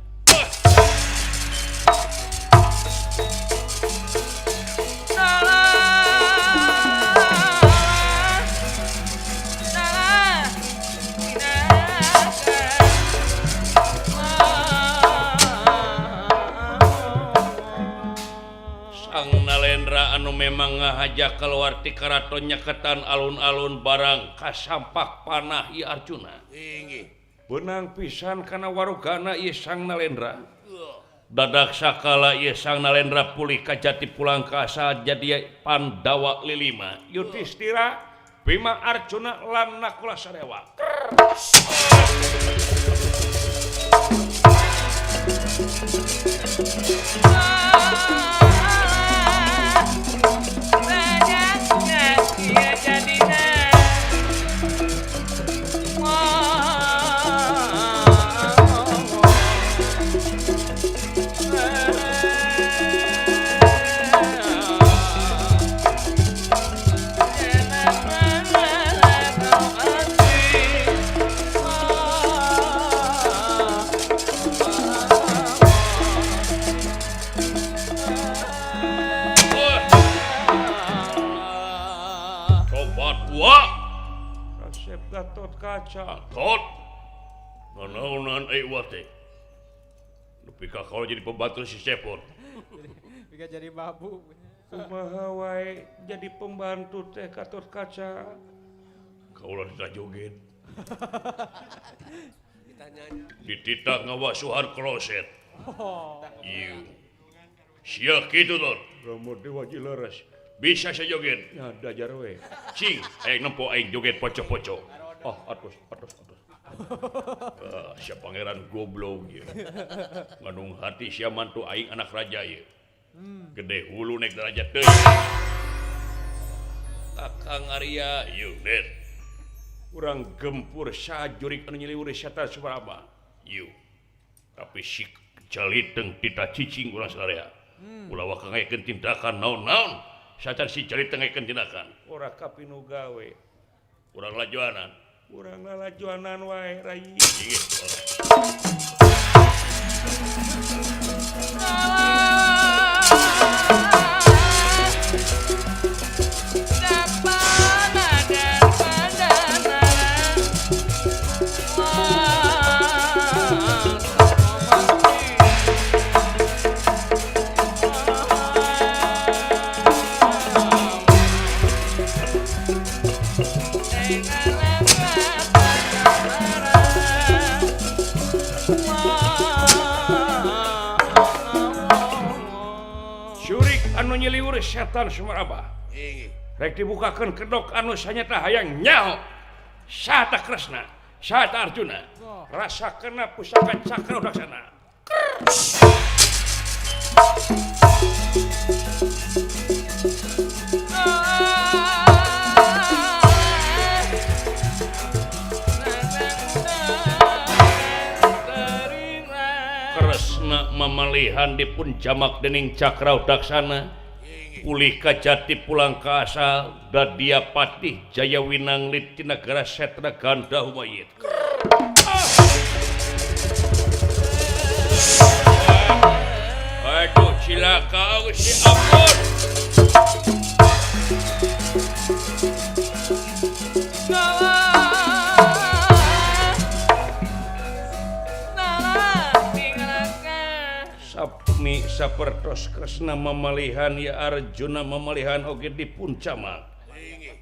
Sang Nalendra anu memang ngahaja keluar ti karaton nyaketan alun-alun barang kasampak panah ieu Arjuna. Inggih. Beunang pisan kana warugana ieu Sang Nalendra. Dadak sakala ieu Sang Nalendra pulih ka jati pulang ka asa jadi Pandawa lilima. Yudhistira, Bima, Arjuna lan Nakula Sadewa. Gatot kaca tot nanaonan wate nepi ka kalau jadi pembantu si Cepot Bika jadi babu. kumaha wae jadi pembantu teh Gatot kaca kaulah ditajoget Ditanyanya. dititah ngawasuhan kloset Oh. ieu sia kitu tot rambut dewa jilaras bisa saya joget ya dajar we cing aing nempo aing joget poco-poco atus sia pangeran goblok ieu ngandung hati sia mantu aing anak raja ieu gede hulu naik derajat teuing Kakang Arya ieu net urang gempur sajurik anu nyiliwur sata Sumarama ieu tapi si jaliteung tita cicing urang sadaya ulah wakangaekeun tindakan naon-naon sacar si jali tengaikeun tindakan ora kapinu gawe urang lajuanan wae rai gitu. Nyeliwur setan Sumaraba rek dibukakeun kedok anu sanyata hayang nyaho sata Kresna sata Arjuna rasakeunna pusaka cakra udaksana Kresna mamalihan dipun jamak dening cakra udaksana pulih ka jati pulang ka asal dadia patih jaya winanglit ti nagara Setra Ganda Humayit. Aduh cilaka Gusti ampun. Sapmi sapertos Kresna mamalihan ya Arjuna mamalihan oge dipun camak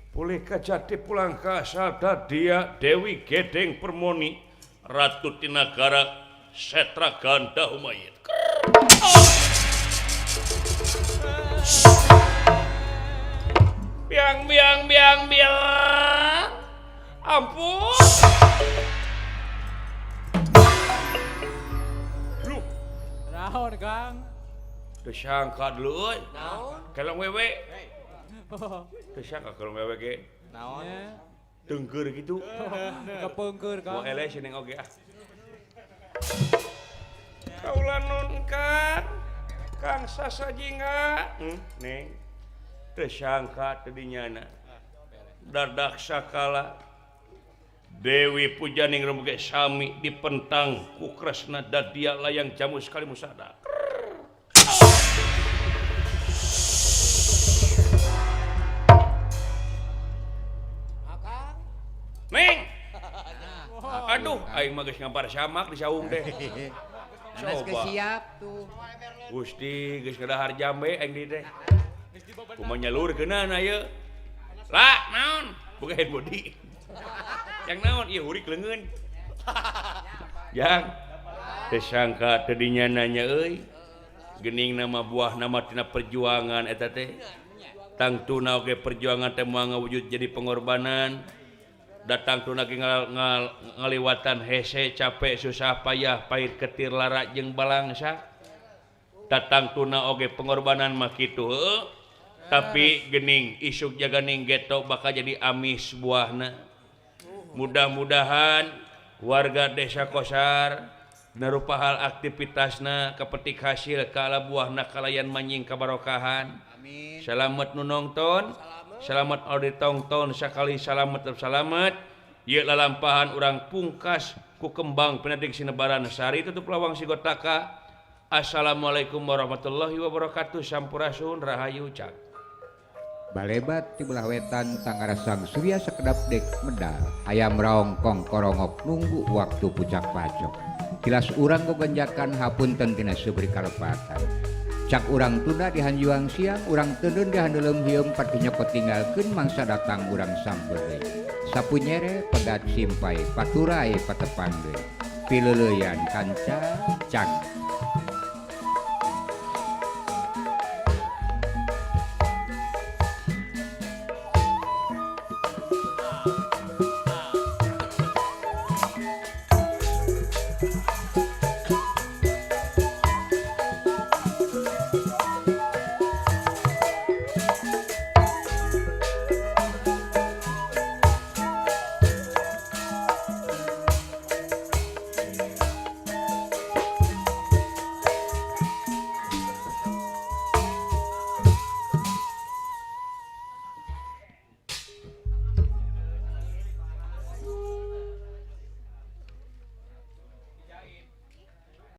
pulih ka jati pulang ka asal dadia Dewi Gedeng Permoni Ratu ti nagara Setra Ganda Humayit. Biang ampun Naon Kang? teu sangka dulu euy Naon? kelong wewe teu sangka kelong wewe ge Naon? teungkeur gitu Kepeungkeun Kang. mau ele sineng oge ah kaula nun Kang sasajinga neng teu sangka teu dinyana dadak sakala Dewi Pujaning Remge Sami dipentang ku Kresna Dadia layang jamu sekali musada. Akang. Neng. Aduh, aing mah geus ngampar samak di saung teh. Anas Coba. siap tuh. Gusti geus ngadahar jambe aing di teh. Kumaha nyalurkeunana aya. Lah, naon? Boga hand body. Yang naon? Ieu hurik leungeun. Yang teu sangka teu dinya nanya euy. Geuning nama buah nama tina perjuangan eta teh. Tangtuna oge perjuangan teh moal ngawujud jadi pengorbanan. Datang tuna ge ngaliwatan hese capek susah payah pahit ketir lara jeung balangsa. Datang tuna oge pengorbanan mah kitu heuh. Tapi geuning isuk jaganing geto bakal jadi amis buahna. Mudah-mudahan warga desa Kosar narupa hal aktivitasna kepetik hasil kala buahna kalayan manjing kabarokahan. Amin. Selamat nu nongton, selamat audi tongton sakali selamat selamat. Ieu lalampahan urang pungkas ku kembang penedik sinebaran sari tutup lawang sigotaka. Assalamualaikum warahmatullahi wabarakatuh. Sampurasun rahayu cak. Balebat di belah wetan Tangarasang Surya sekedap dek medal. Ayam raongkong korongok nunggu waktu pucak pacok. Kilas urang gogenjakan hapunten tina subri kalepatan. Cak urang tunda di hanjuang siang, urang teundeun di handeulem hieum pati nyokot tinggalkeun mangsa datang urang sampeureuy. Sapunyere pegat simpai paturai patepang deui. Pileuleyan kanca cak